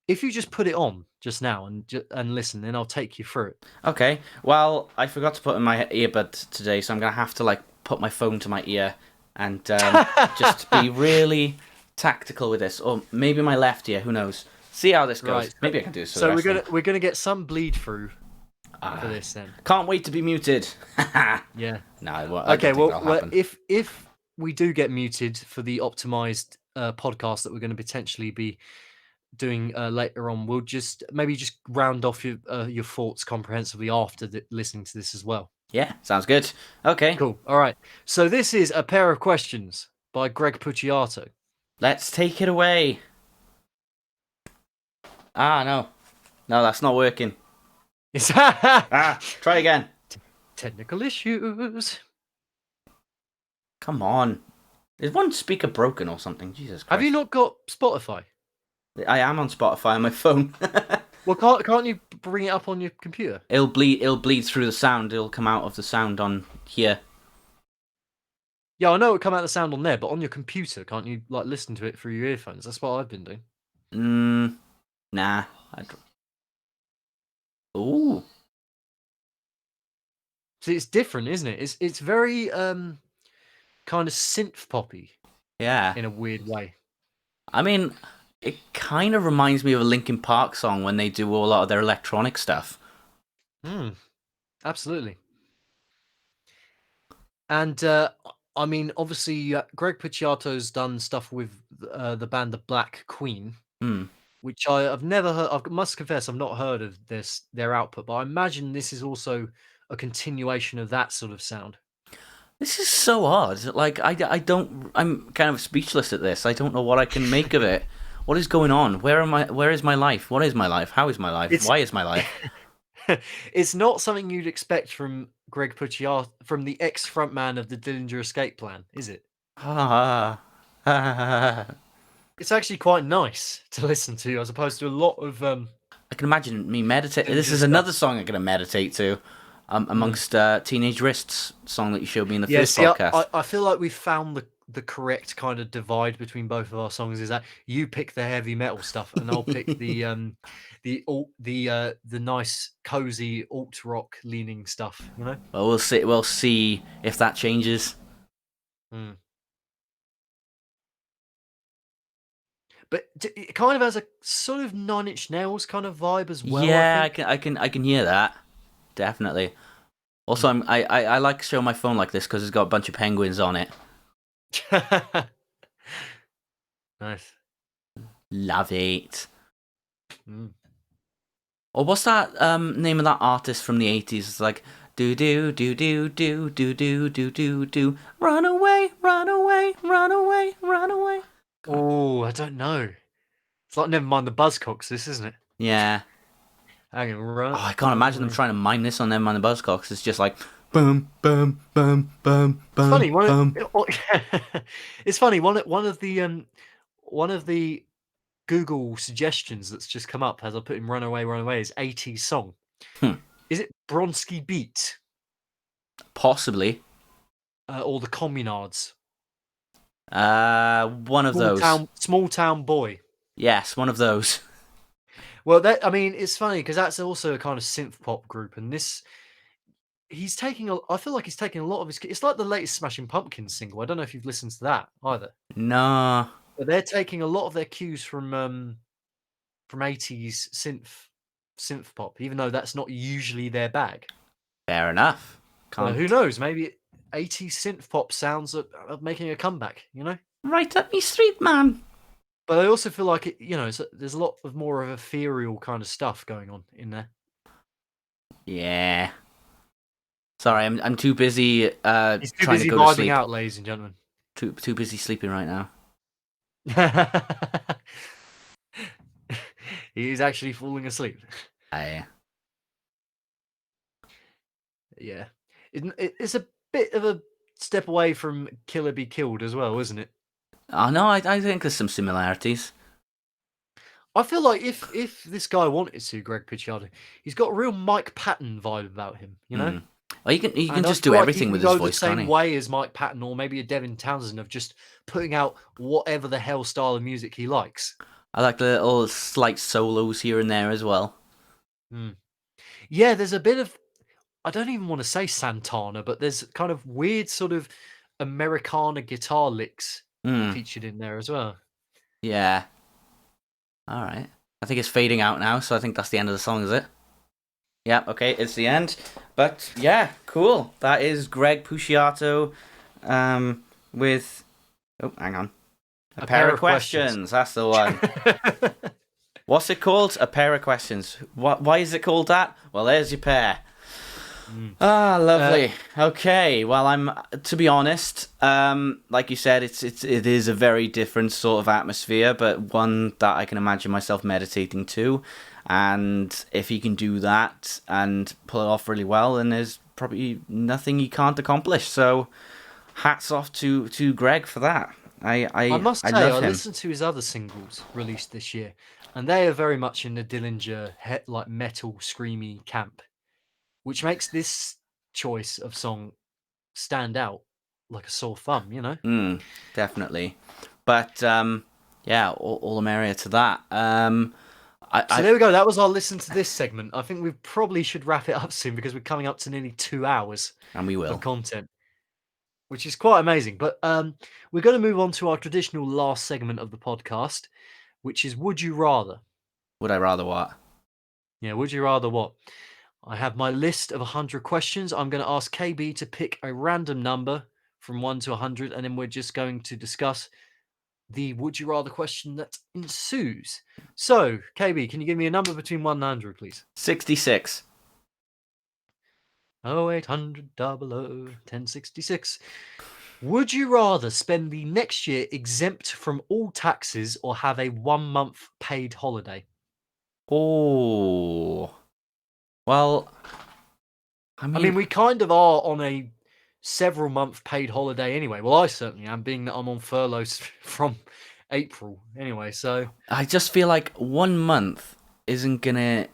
If you just put it on just now and listen, then I'll take you through it. Okay. Well, I forgot to put in my earbud today, so I'm gonna have to like put my phone to my ear and just be really tactical with this, or maybe my left ear. Who knows? See how this goes. Right. Maybe I can do so. So we're gonna get some bleed through for this then. Can't wait to be muted. Yeah. No. Okay. Well, if we do get muted for the optimized podcast that we're going to potentially be doing later on, we'll just round off your thoughts comprehensively after listening to this as well. Yeah, sounds good. Okay. Cool. All right. So this is A Pair of Questions by Greg Puciato. Let's take it away. No, that's not working. Try again. Technical issues. Come on. Is one speaker broken or something? Jesus Christ. Have you not got Spotify? I am on Spotify on my phone. Well, can't you bring it up on your computer? It'll bleed through the sound. It'll come out of the sound on here. Yeah, I know it'll come out the sound on there, but on your computer, can't you like listen to it through your earphones? That's what I've been doing. Nah. Ooh. See, it's different, isn't it? It's very kind of synth poppy. Yeah. In a weird way. I mean, it kind of reminds me of a Linkin Park song when they do a lot of their electronic stuff. Absolutely. And I mean, obviously, Greg Puciato's done stuff with the band The Black Queen, which I've never heard. I must confess, I've not heard of their output, but I imagine this is also a continuation of that sort of sound. This is so odd. Like, I'm kind of speechless at this. I don't know what I can make of it. What is going on? Where is my life? What is my life? How is my life? Why is my life? It's not something you'd expect from Greg Puciato, from the ex-frontman of the Dillinger Escape Plan, is it? It's actually quite nice to listen to, as opposed to a lot of... I can imagine me meditate. This is another song I'm going to meditate to. Amongst Teenage Wrist's song that you showed me in the first podcast. I feel like we've found the correct kind of divide between both of our songs. Is that you pick the heavy metal stuff, and I'll pick the nice cozy alt rock leaning stuff. You know. Well, we'll see. We'll see if that changes. But it kind of has a sort of Nine Inch Nails kind of vibe as well. Yeah, I can hear that. Definitely. Also, I like showing my phone like this because it's got a bunch of penguins on it. Nice. Love it. Or what's that name of that artist from the 80s? It's like do do do do do do do do do do run away, run away, run away, run away. Oh, I don't know. It's like Never Mind the Buzzcocks, this, isn't it? Yeah. Hang on, run. Oh, I can't imagine them trying to mime this on Never Mind the Buzzcocks. It's just like boom, boom, boom, boom, boom. It's funny. Boom. It's funny. One of the Google suggestions that's just come up as I put in "Runaway, Runaway" is 80s song. Is it Bronski Beat? Possibly. Or the Communards? One of those. Small Town Boy. Yes, one of those. Well, I mean, it's funny because that's also a kind of synth pop group, and this. I feel like he's taking a lot of his. It's like the latest Smashing Pumpkins single. I don't know if you've listened to that either. No. But they're taking a lot of their cues from 80s synth pop, even though that's not usually their bag. Fair enough. Who knows? Maybe 80s synth pop sounds are making a comeback. You know, right up me street, man. But I also feel like there's a lot of more of ethereal kind of stuff going on in there. Yeah. Sorry, I'm too busy. He's too trying busy to go to sleep. out, ladies and gentlemen. Too busy sleeping right now. He's actually falling asleep. Yeah. Yeah, it's a bit of a step away from Killer Be Killed as well, isn't it? Oh no, I think there's some similarities. I feel like if this guy wanted to, Greg Puciato, he's got a real Mike Patton vibe about him, you know. Well, you can just do everything with his voice, can't he? The same way as Mike Patton or maybe a Devin Townsend of just putting out whatever the hell style of music he likes. I like the little slight solos here and there as well. Yeah, there's a bit of, I don't even want to say Santana, but there's kind of weird sort of Americana guitar licks featured in there as well. Yeah. All right. I think it's fading out now, so I think that's the end of the song, is it? Yeah, okay, it's the end. But yeah, cool. That is Greg Puciato with... Oh, hang on. A pair of questions. That's the one. What's it called? A pair of questions. Why is it called that? Well, there's your pair. Ah, lovely. Okay, well, to be honest, like you said, it is a very different sort of atmosphere, but one that I can imagine myself meditating to. And if he can do that and pull it off really well, then there's probably nothing he can't accomplish. So, hats off to Greg for that. I must say, love I him. listened to his other singles released this year, and they are very much in the Dillinger like metal screamy camp, which makes this choice of song stand out like a sore thumb, you know? Definitely. But yeah, all the merrier to that. So there we go. That was our listen to this segment. I think we probably should wrap it up soon because we're coming up to nearly 2 hours and we will. of content, which is quite amazing. But we're going to move on to our traditional last segment of the podcast, which is Would You Rather? Would I rather what? Yeah, would you rather what? I have my list of 100 questions. I'm going to ask KB to pick a random number from 1 to 100, and then we're just going to discuss the would you rather question that ensues. So, KB, can you give me a number between 1 and 100, please? 66. 0800 00 1066. Would you rather spend the next year exempt from all taxes or have a 1-month paid holiday? Oh. Well, I mean, we kind of are on a several month paid holiday anyway. Well, I certainly am, being that I'm on furloughs from April anyway. So I just feel like 1 month isn't gonna.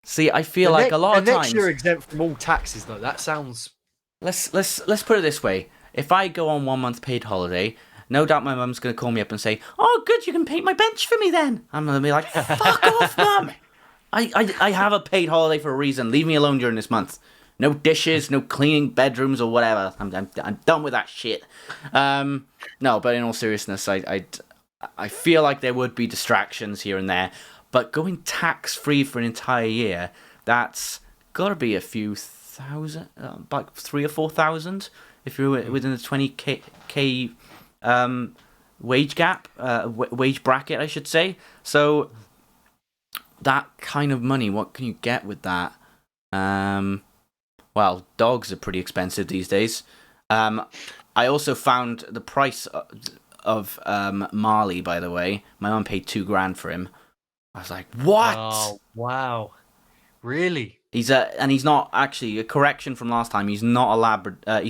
See, I feel like a lot of times. Next year exempt from all taxes, though. That sounds. Let's put it this way. If I go on 1 month paid holiday, no doubt my mum's gonna call me up and say, "Oh, good, you can paint my bench for me then." I'm gonna be like, "Fuck off, mum! I have a paid holiday for a reason. Leave me alone during this month. No dishes, no cleaning bedrooms or whatever. I'm done with that shit." No, but in all seriousness, I feel like there would be distractions here and there. But going tax-free for an entire year, that's got to be a few thousand, like 3,000 or 4,000, if you're within the 20k wage gap, wage bracket, I should say. So that kind of money, what can you get with that? Well, dogs are pretty expensive these days. I also found the price of Marley, by the way. My mum paid $2,000 for him. I was like, what? Oh, wow. Really? He's not actually, a correction from last time. He's not a Labrador.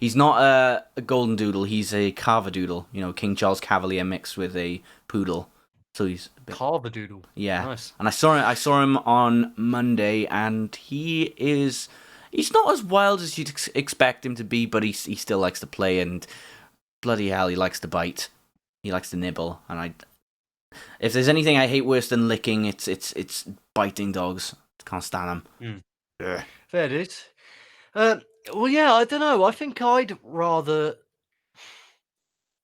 He's not a golden doodle. He's a Carvadoodle. You know, King Charles Cavalier mixed with a poodle. So he's a bit... Carvadoodle. Yeah. Nice. And I saw him on Monday, and he's not as wild as you'd expect him to be, but he still likes to play, and bloody hell, he likes to bite. He likes to nibble, and if there's anything I hate worse than licking, it's biting dogs. Can't stand them. Fair dude. Well, yeah, I don't know. I think I'd rather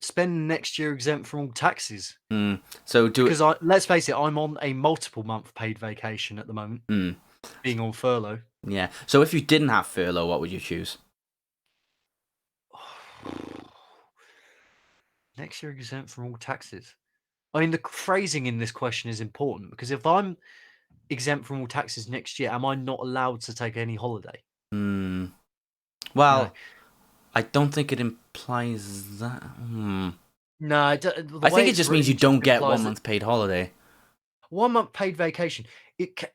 spend next year exempt from all taxes. So because let's face it, I'm on a multiple month paid vacation at the moment, being on furlough. Yeah. So if you didn't have furlough, what would you choose? Next year exempt from all taxes. I mean, the phrasing in this question is important because if I'm exempt from all taxes next year, am I not allowed to take any holiday? Well, No. I don't think it implies that. No, I think it just means you don't get 1 month paid holiday. 1 month paid vacation.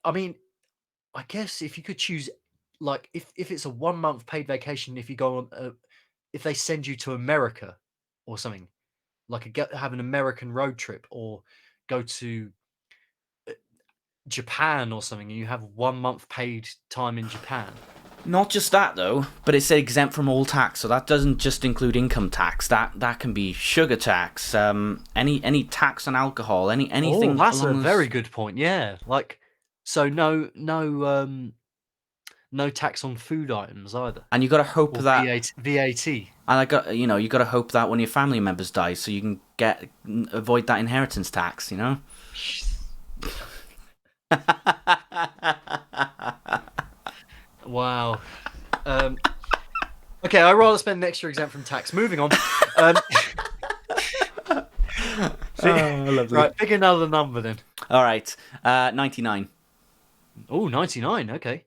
I mean, I guess if you could choose, like, if it's a 1 month paid vacation, if you go on, if they send you to America or something, like have an American road trip or go to Japan or something, and you have 1 month paid time in Japan. Not just that though, but it said exempt from all tax, so that doesn't just include income tax. That can be sugar tax, any tax on alcohol, anything. Oh, that's a very good point. Yeah, like so no tax on food items either. And you got to hope or that VAT. And you got to hope that one of your family members dies, so you can avoid that inheritance tax. You know. Wow. Okay, I'd rather spend next year exempt from tax. Moving on. Lovely. Right, pick another number then. All right, 99. Oh, 99. Okay.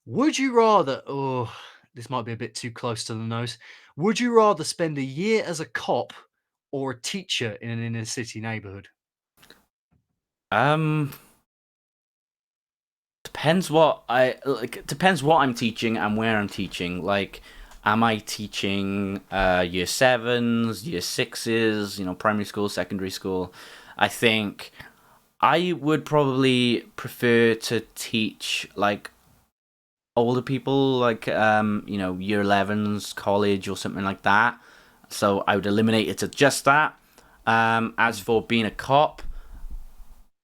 Would you rather? Oh, this might be a bit too close to the nose. Would you rather spend a year as a cop or a teacher in an inner city neighborhood? depends what it depends what I'm teaching and where I'm teaching. Like, am I teaching year sevens, year sixes, primary school, secondary school? I think I would probably prefer to teach like older people, like year 11s, college, or something like that. So I would eliminate it to just that. As for being a cop,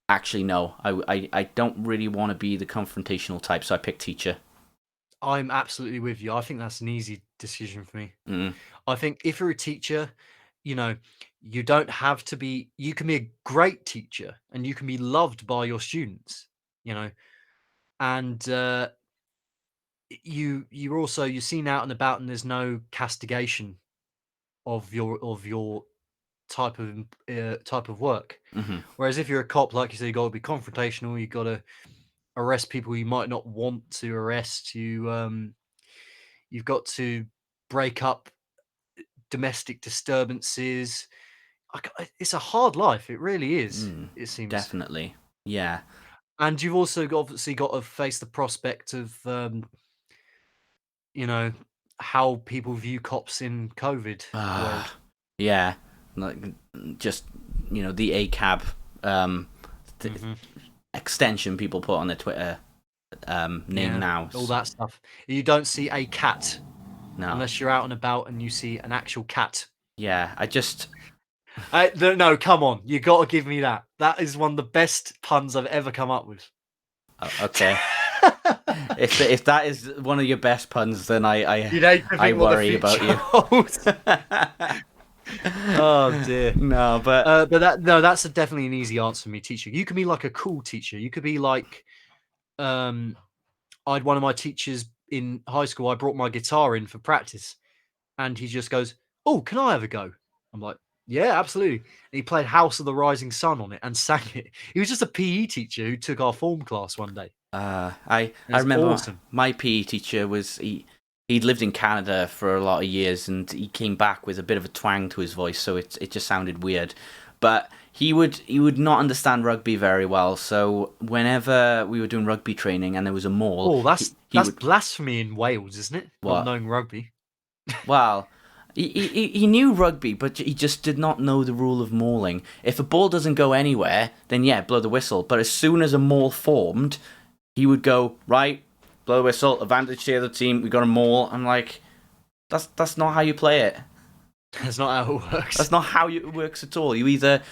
actually no, I don't really want to be the confrontational type, so I pick teacher. I'm absolutely with you. I think that's an easy decision for me. Mm. I think if you're a teacher, you know, you don't have to be. You can be a great teacher, and you can be loved by your students. You know, and you're seen out and about, and there's no castigation of your type of work. Hmm. Whereas if you're a cop, like you say, you got to be confrontational. You got to arrest people you might not want to arrest. You've got to break up domestic disturbances. It's a hard life. It really is. It seems. Definitely. Yeah. And you've also obviously got to face the prospect of you know how people view cops in COVID world. Yeah. Like, just the ACAB th- Hmm. extension people put on their Twitter name now. All that stuff. You don't see a cat No. unless you're out and about and you see an actual cat. Yeah. I just. No, come on. You got to give me that. That is one of the best puns I've ever come up with. Okay. If that is one of your best puns, then I worry about you. Oh dear. No, but that's definitely an easy answer for me. Teacher, you can be like a cool teacher. You could be like, I had one of my teachers in high school. I brought my guitar in for practice, and he just goes, "Oh, can I have a go?" I'm like, "Yeah, absolutely." And he played House of the Rising Sun on it and sang it. He was just a PE teacher who took our form class one day. I It's remember awesome. my PE teacher he'd lived in Canada for a lot of years, and he came back with a bit of a twang to his voice, so it just sounded weird. But he would not understand rugby very well, so whenever we were doing rugby training and there was a maul, Oh, that's blasphemy in Wales, isn't it? What? Not knowing rugby. Well, he knew rugby, but he just did not know the rule of mauling. If a ball doesn't go anywhere, then yeah, blow the whistle. But as soon as a maul formed, he would go, right, blow the whistle, advantage to the other team, we got a maul. I'm like, that's not how you play it. That's not how it works. That's not how it works at all. You either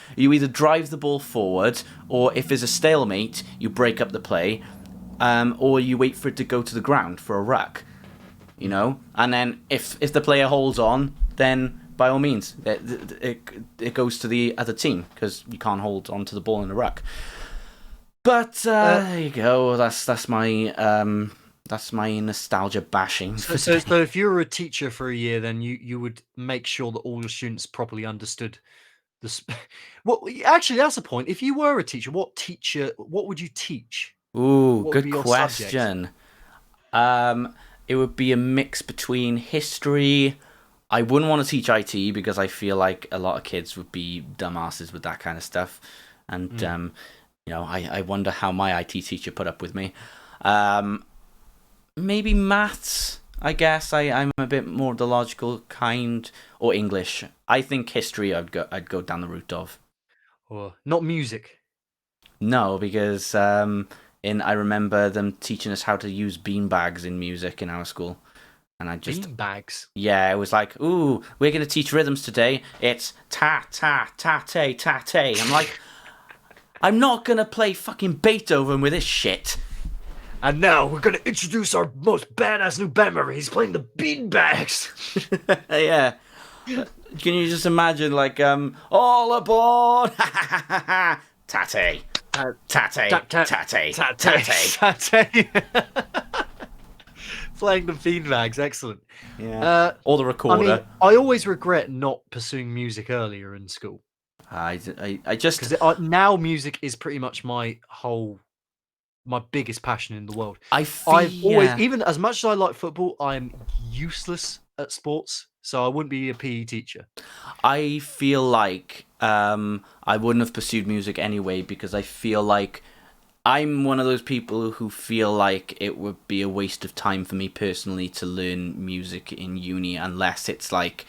drive the ball forward, or if there's a stalemate, you break up the play, or you wait for it to go to the ground for a ruck. And then if the player holds on, then by all means it goes to the other team, because you can't hold on to the ball in a ruck. But there you go. That's my nostalgia bashing. So if you were a teacher for a year, then you would make sure that all your students properly understood the. Well, actually, that's the point. If you were a teacher, what would you teach? Ooh, What would good be your subject? question. It would be a mix between history. I wouldn't want to teach IT because I feel like a lot of kids would be dumbasses with that kind of stuff, and I wonder how my IT teacher put up with me. Maybe maths. I guess I'm a bit more the logical kind, or English. I think history I'd go down the route of. Or not music? No, because I remember them teaching us how to use beanbags in music in our school, and I just Beanbags. Yeah, it was like, ooh, we're gonna teach rhythms today. It's ta ta ta ta ta ta. I'm like, I'm not gonna play fucking Beethoven with this shit. And now we're going to introduce our most badass new band member. He's playing the beanbags. Yeah. Can you just imagine, like, all aboard! Tate. Tate. Tate. Tate. Playing the beanbags, excellent. Yeah. Or the recorder. I always regret not pursuing music earlier in school. I just... Because now music is pretty much my biggest passion in the world. I've always, even as much as I like football, I'm useless at sports, so I wouldn't be a PE teacher. I feel like I wouldn't have pursued music anyway, because I feel like I'm one of those people who feel like it would be a waste of time for me personally to learn music in uni unless it's like,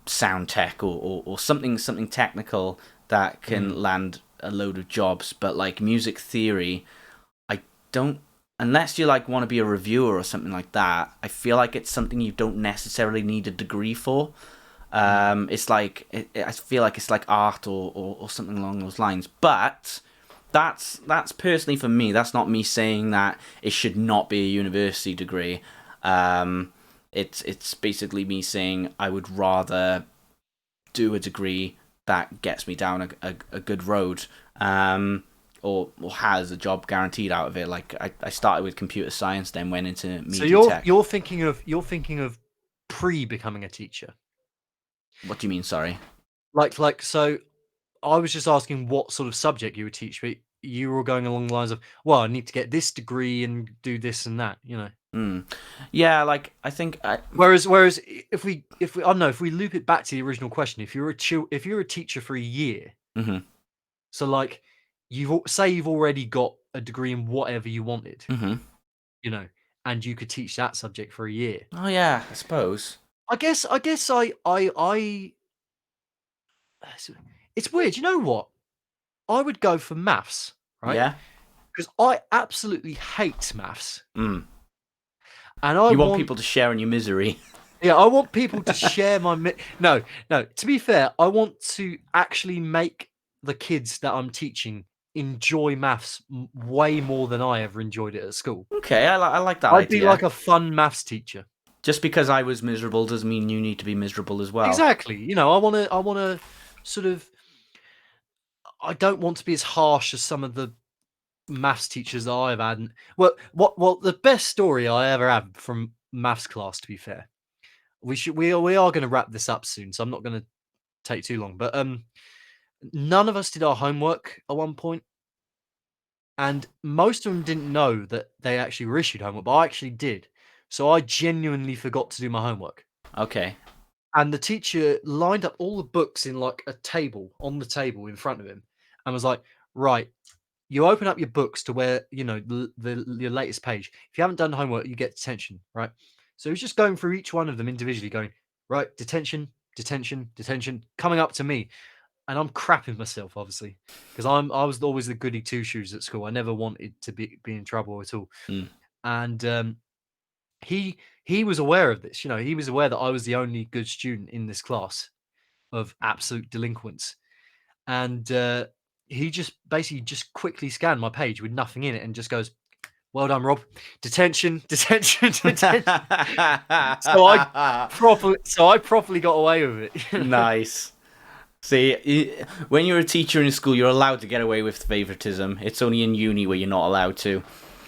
sound tech or something technical that can land a load of jobs. But like music theory, I don't, unless you like want to be a reviewer or something like that, I feel like it's something you don't necessarily need a degree for. It's like, I feel like it's like art or something along those lines. But that's personally for me. That's not me saying that it should not be a university degree. It's basically me saying I would rather do a degree that gets me down a good road, or has a job guaranteed out of it. Like I started with computer science, then went into media tech. You're thinking of pre-becoming a teacher. What do you mean? Sorry. Like so. I was just asking what sort of subject you would teach, but you were going along the lines of, well, I need to get this degree and do this and that, Yeah, like I think. Whereas, if we I don't know, if we loop it back to the original question, if you're a teacher for a year, so like you've already got a degree in whatever you wanted, and you could teach that subject for a year. Oh yeah, I suppose. I guess it's weird. You know what? I would go for maths, right? Yeah. Because I absolutely hate maths. Mm. And I want people to share in your misery. Yeah, I want people to share my... No. To be fair, I want to actually make the kids that I'm teaching enjoy maths way more than I ever enjoyed it at school. Okay, I like that I'd idea. be like a fun maths teacher. Just because I was miserable doesn't mean you need to be miserable as well. Exactly. I want to sort of... I don't want to be as harsh as some of the maths teachers that I've had. Well, the best story I ever had from maths class, to be fair, we are going to wrap this up soon, so I'm not going to take too long. But none of us did our homework at one point, and most of them didn't know that they actually were issued homework, but I actually did. So I genuinely forgot to do my homework. Okay. And the teacher lined up all the books in like a table on the table in front of him, and was like, "Right, you open up your books to where your latest page. If you haven't done homework, you get detention, right?" So he's just going through each one of them individually, going, "Right, detention, detention, detention," coming up to me, and I'm crapping myself, obviously, because I was always the goody two shoes at school. I never wanted to be in trouble at all, and he was aware of this. He was aware that I was the only good student in this class of absolute delinquents, and he just basically quickly scanned my page with nothing in it and just goes, "Well done, Rob. Detention, detention, detention." So I properly got away with it. Nice. See, when you're a teacher in school, you're allowed to get away with favoritism. It's only in uni where you're not allowed to.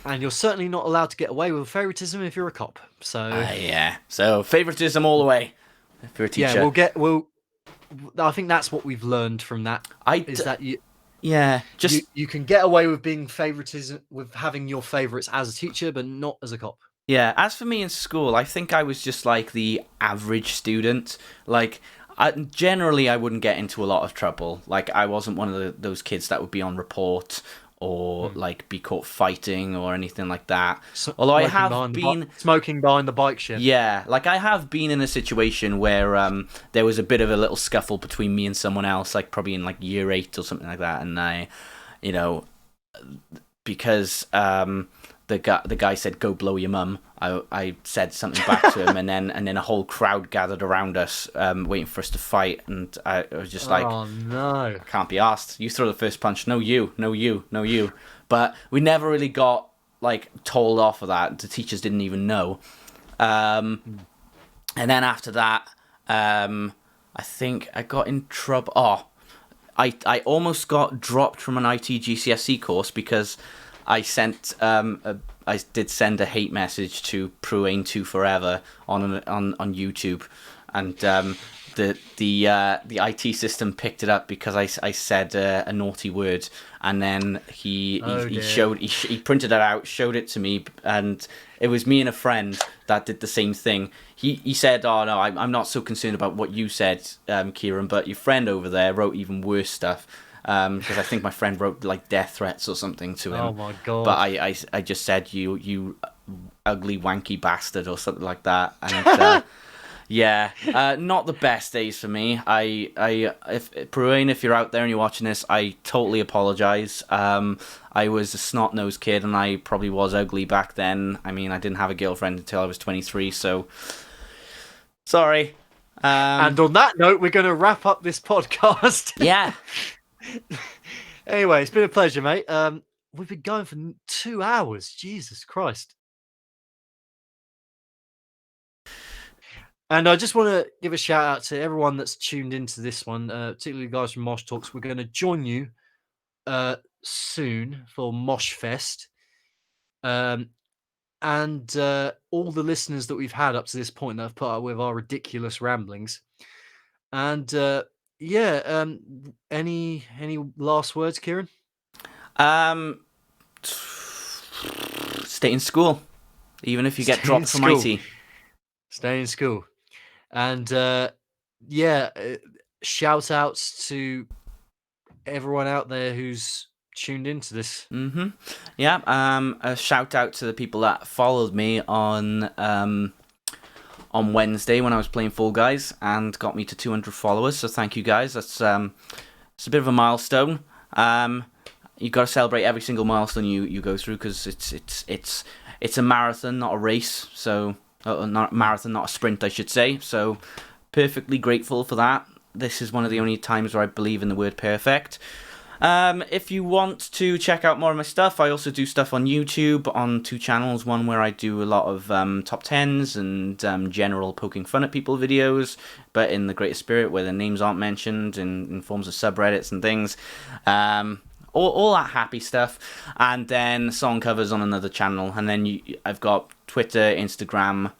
And you're certainly not allowed to get away with favoritism if you're a cop. So yeah. So favoritism all the way if you're a teacher. Yeah, I think that's what we've learned from that. You can get away with being favoritism, with having your favorites as a teacher, but not as a cop. Yeah, as for me in school, I think I was just like the average student. Like, generally, I wouldn't get into a lot of trouble. Like, I wasn't one of those kids that would be on report or like be caught fighting or anything like that. Although I have been smoking behind the bike shed. Yeah, like I have been in a situation where there was a bit of a little scuffle between me and someone else, like probably in like year 8 or something like that, and I, because the guy said go blow your mum, I said something back to him, and then a whole crowd gathered around us, waiting for us to fight, and I was just like, "Oh no, I can't be asked. You throw the first punch. No you. But we never really got like told off of that. The teachers didn't even know. And then after that, I think I got in trouble. I almost got dropped from an IT GCSE course because I sent I did send a hate message to Pruane 2 Forever on YouTube, and the IT system picked it up because I said a naughty word, and then he printed it out, showed it to me, and it was me and a friend that did the same thing. He said, "Oh no, I'm not so concerned about what you said, Kieran, but your friend over there wrote even worse stuff." because I think my friend wrote like death threats or something to him. Oh my god! But I just said you ugly wanky bastard or something like that, and yeah, not the best days for me. If Pruane, if you're out there and you're watching this, I totally apologize. I was a snot-nosed kid, and I probably was ugly back then. I mean, I didn't have a girlfriend until I was 23, so sorry. And on that note, we're going to wrap up this podcast. Yeah. Anyway, it's been a pleasure, mate. We've been going for 2 hours. Jesus Christ. And I just want to give a shout out to everyone that's tuned into this one, particularly guys from Mosh Talks. We're going to join you soon for Mosh Fest. And all the listeners that we've had up to this point that have put up with our ridiculous ramblings. And any last words, Kieran? Stay in school, even if you get dropped from IT. Stay in school. And shout outs to everyone out there who's tuned into this. Yeah. A shout out to the people that followed me on Wednesday when I was playing Fall Guys and got me to 200 followers. So thank you guys. That's it's a bit of a milestone. You got to celebrate every single milestone you go through, because it's a marathon, not a race. So not a marathon, not a sprint, I should say. So perfectly grateful for that. This is one of the only times where I believe in the word perfect. If you want to check out more of my stuff, I also do stuff on YouTube on 2 channels. One where I do a lot of top 10s and general poking fun at people videos, but in the greater spirit where their names aren't mentioned in forms of subreddits and things. All that happy stuff. And then song covers on another channel. And then I've got Twitter, Instagram,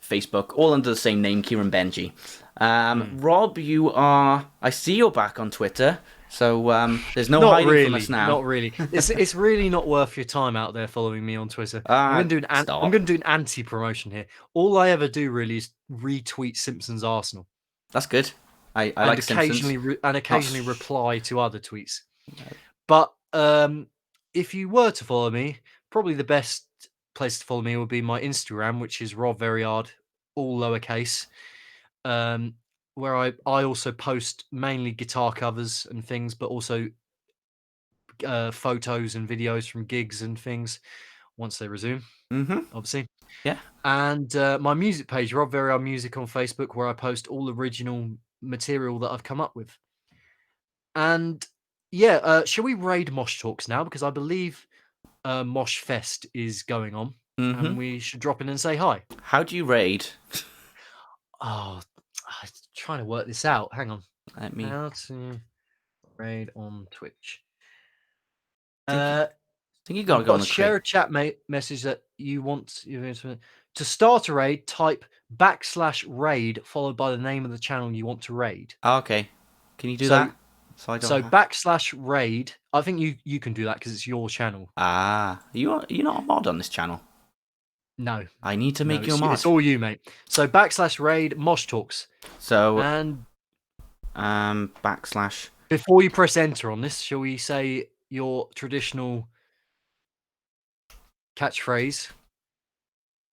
Facebook, all under the same name, Kieran Benji. Rob, I see you're back on Twitter. So there's no hiding from us now. Not really. It's really not worth your time out there following me on Twitter. I'm going to do an anti-promotion here. All I ever do really is retweet Simpsons Arsenal. That's good. I like Simpsons. And occasionally reply to other tweets. But if you were to follow me, probably the best place to follow me would be my Instagram, which is Rob Veryard, all lowercase. Where I also post mainly guitar covers and things, but also photos and videos from gigs and things once they resume, obviously. Yeah. And my music page, Rob Veryard Music on Facebook, where I post all original material that I've come up with. And shall we raid Mosh Talks now? Because I believe Mosh Fest is going on, and we should drop in and say hi. How do you raid? Oh, I'm trying to work this out. Hang on. How to raid on Twitch? I think you gotta go on the share a chat message that you want to start a raid. Type /raid followed by the name of the channel you want to raid. Oh, okay. Can you do that? So /raid. I think you can do that because it's your channel. You're not a mod on this channel. No. I need to make you a mod. It's all you, mate. So /raid Mosh Talks. So and / before you press enter on this, shall we say your traditional catchphrase?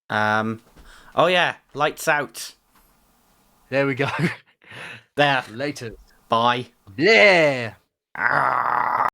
Oh yeah, lights out. There we go. There. Later. Bye. Yeah.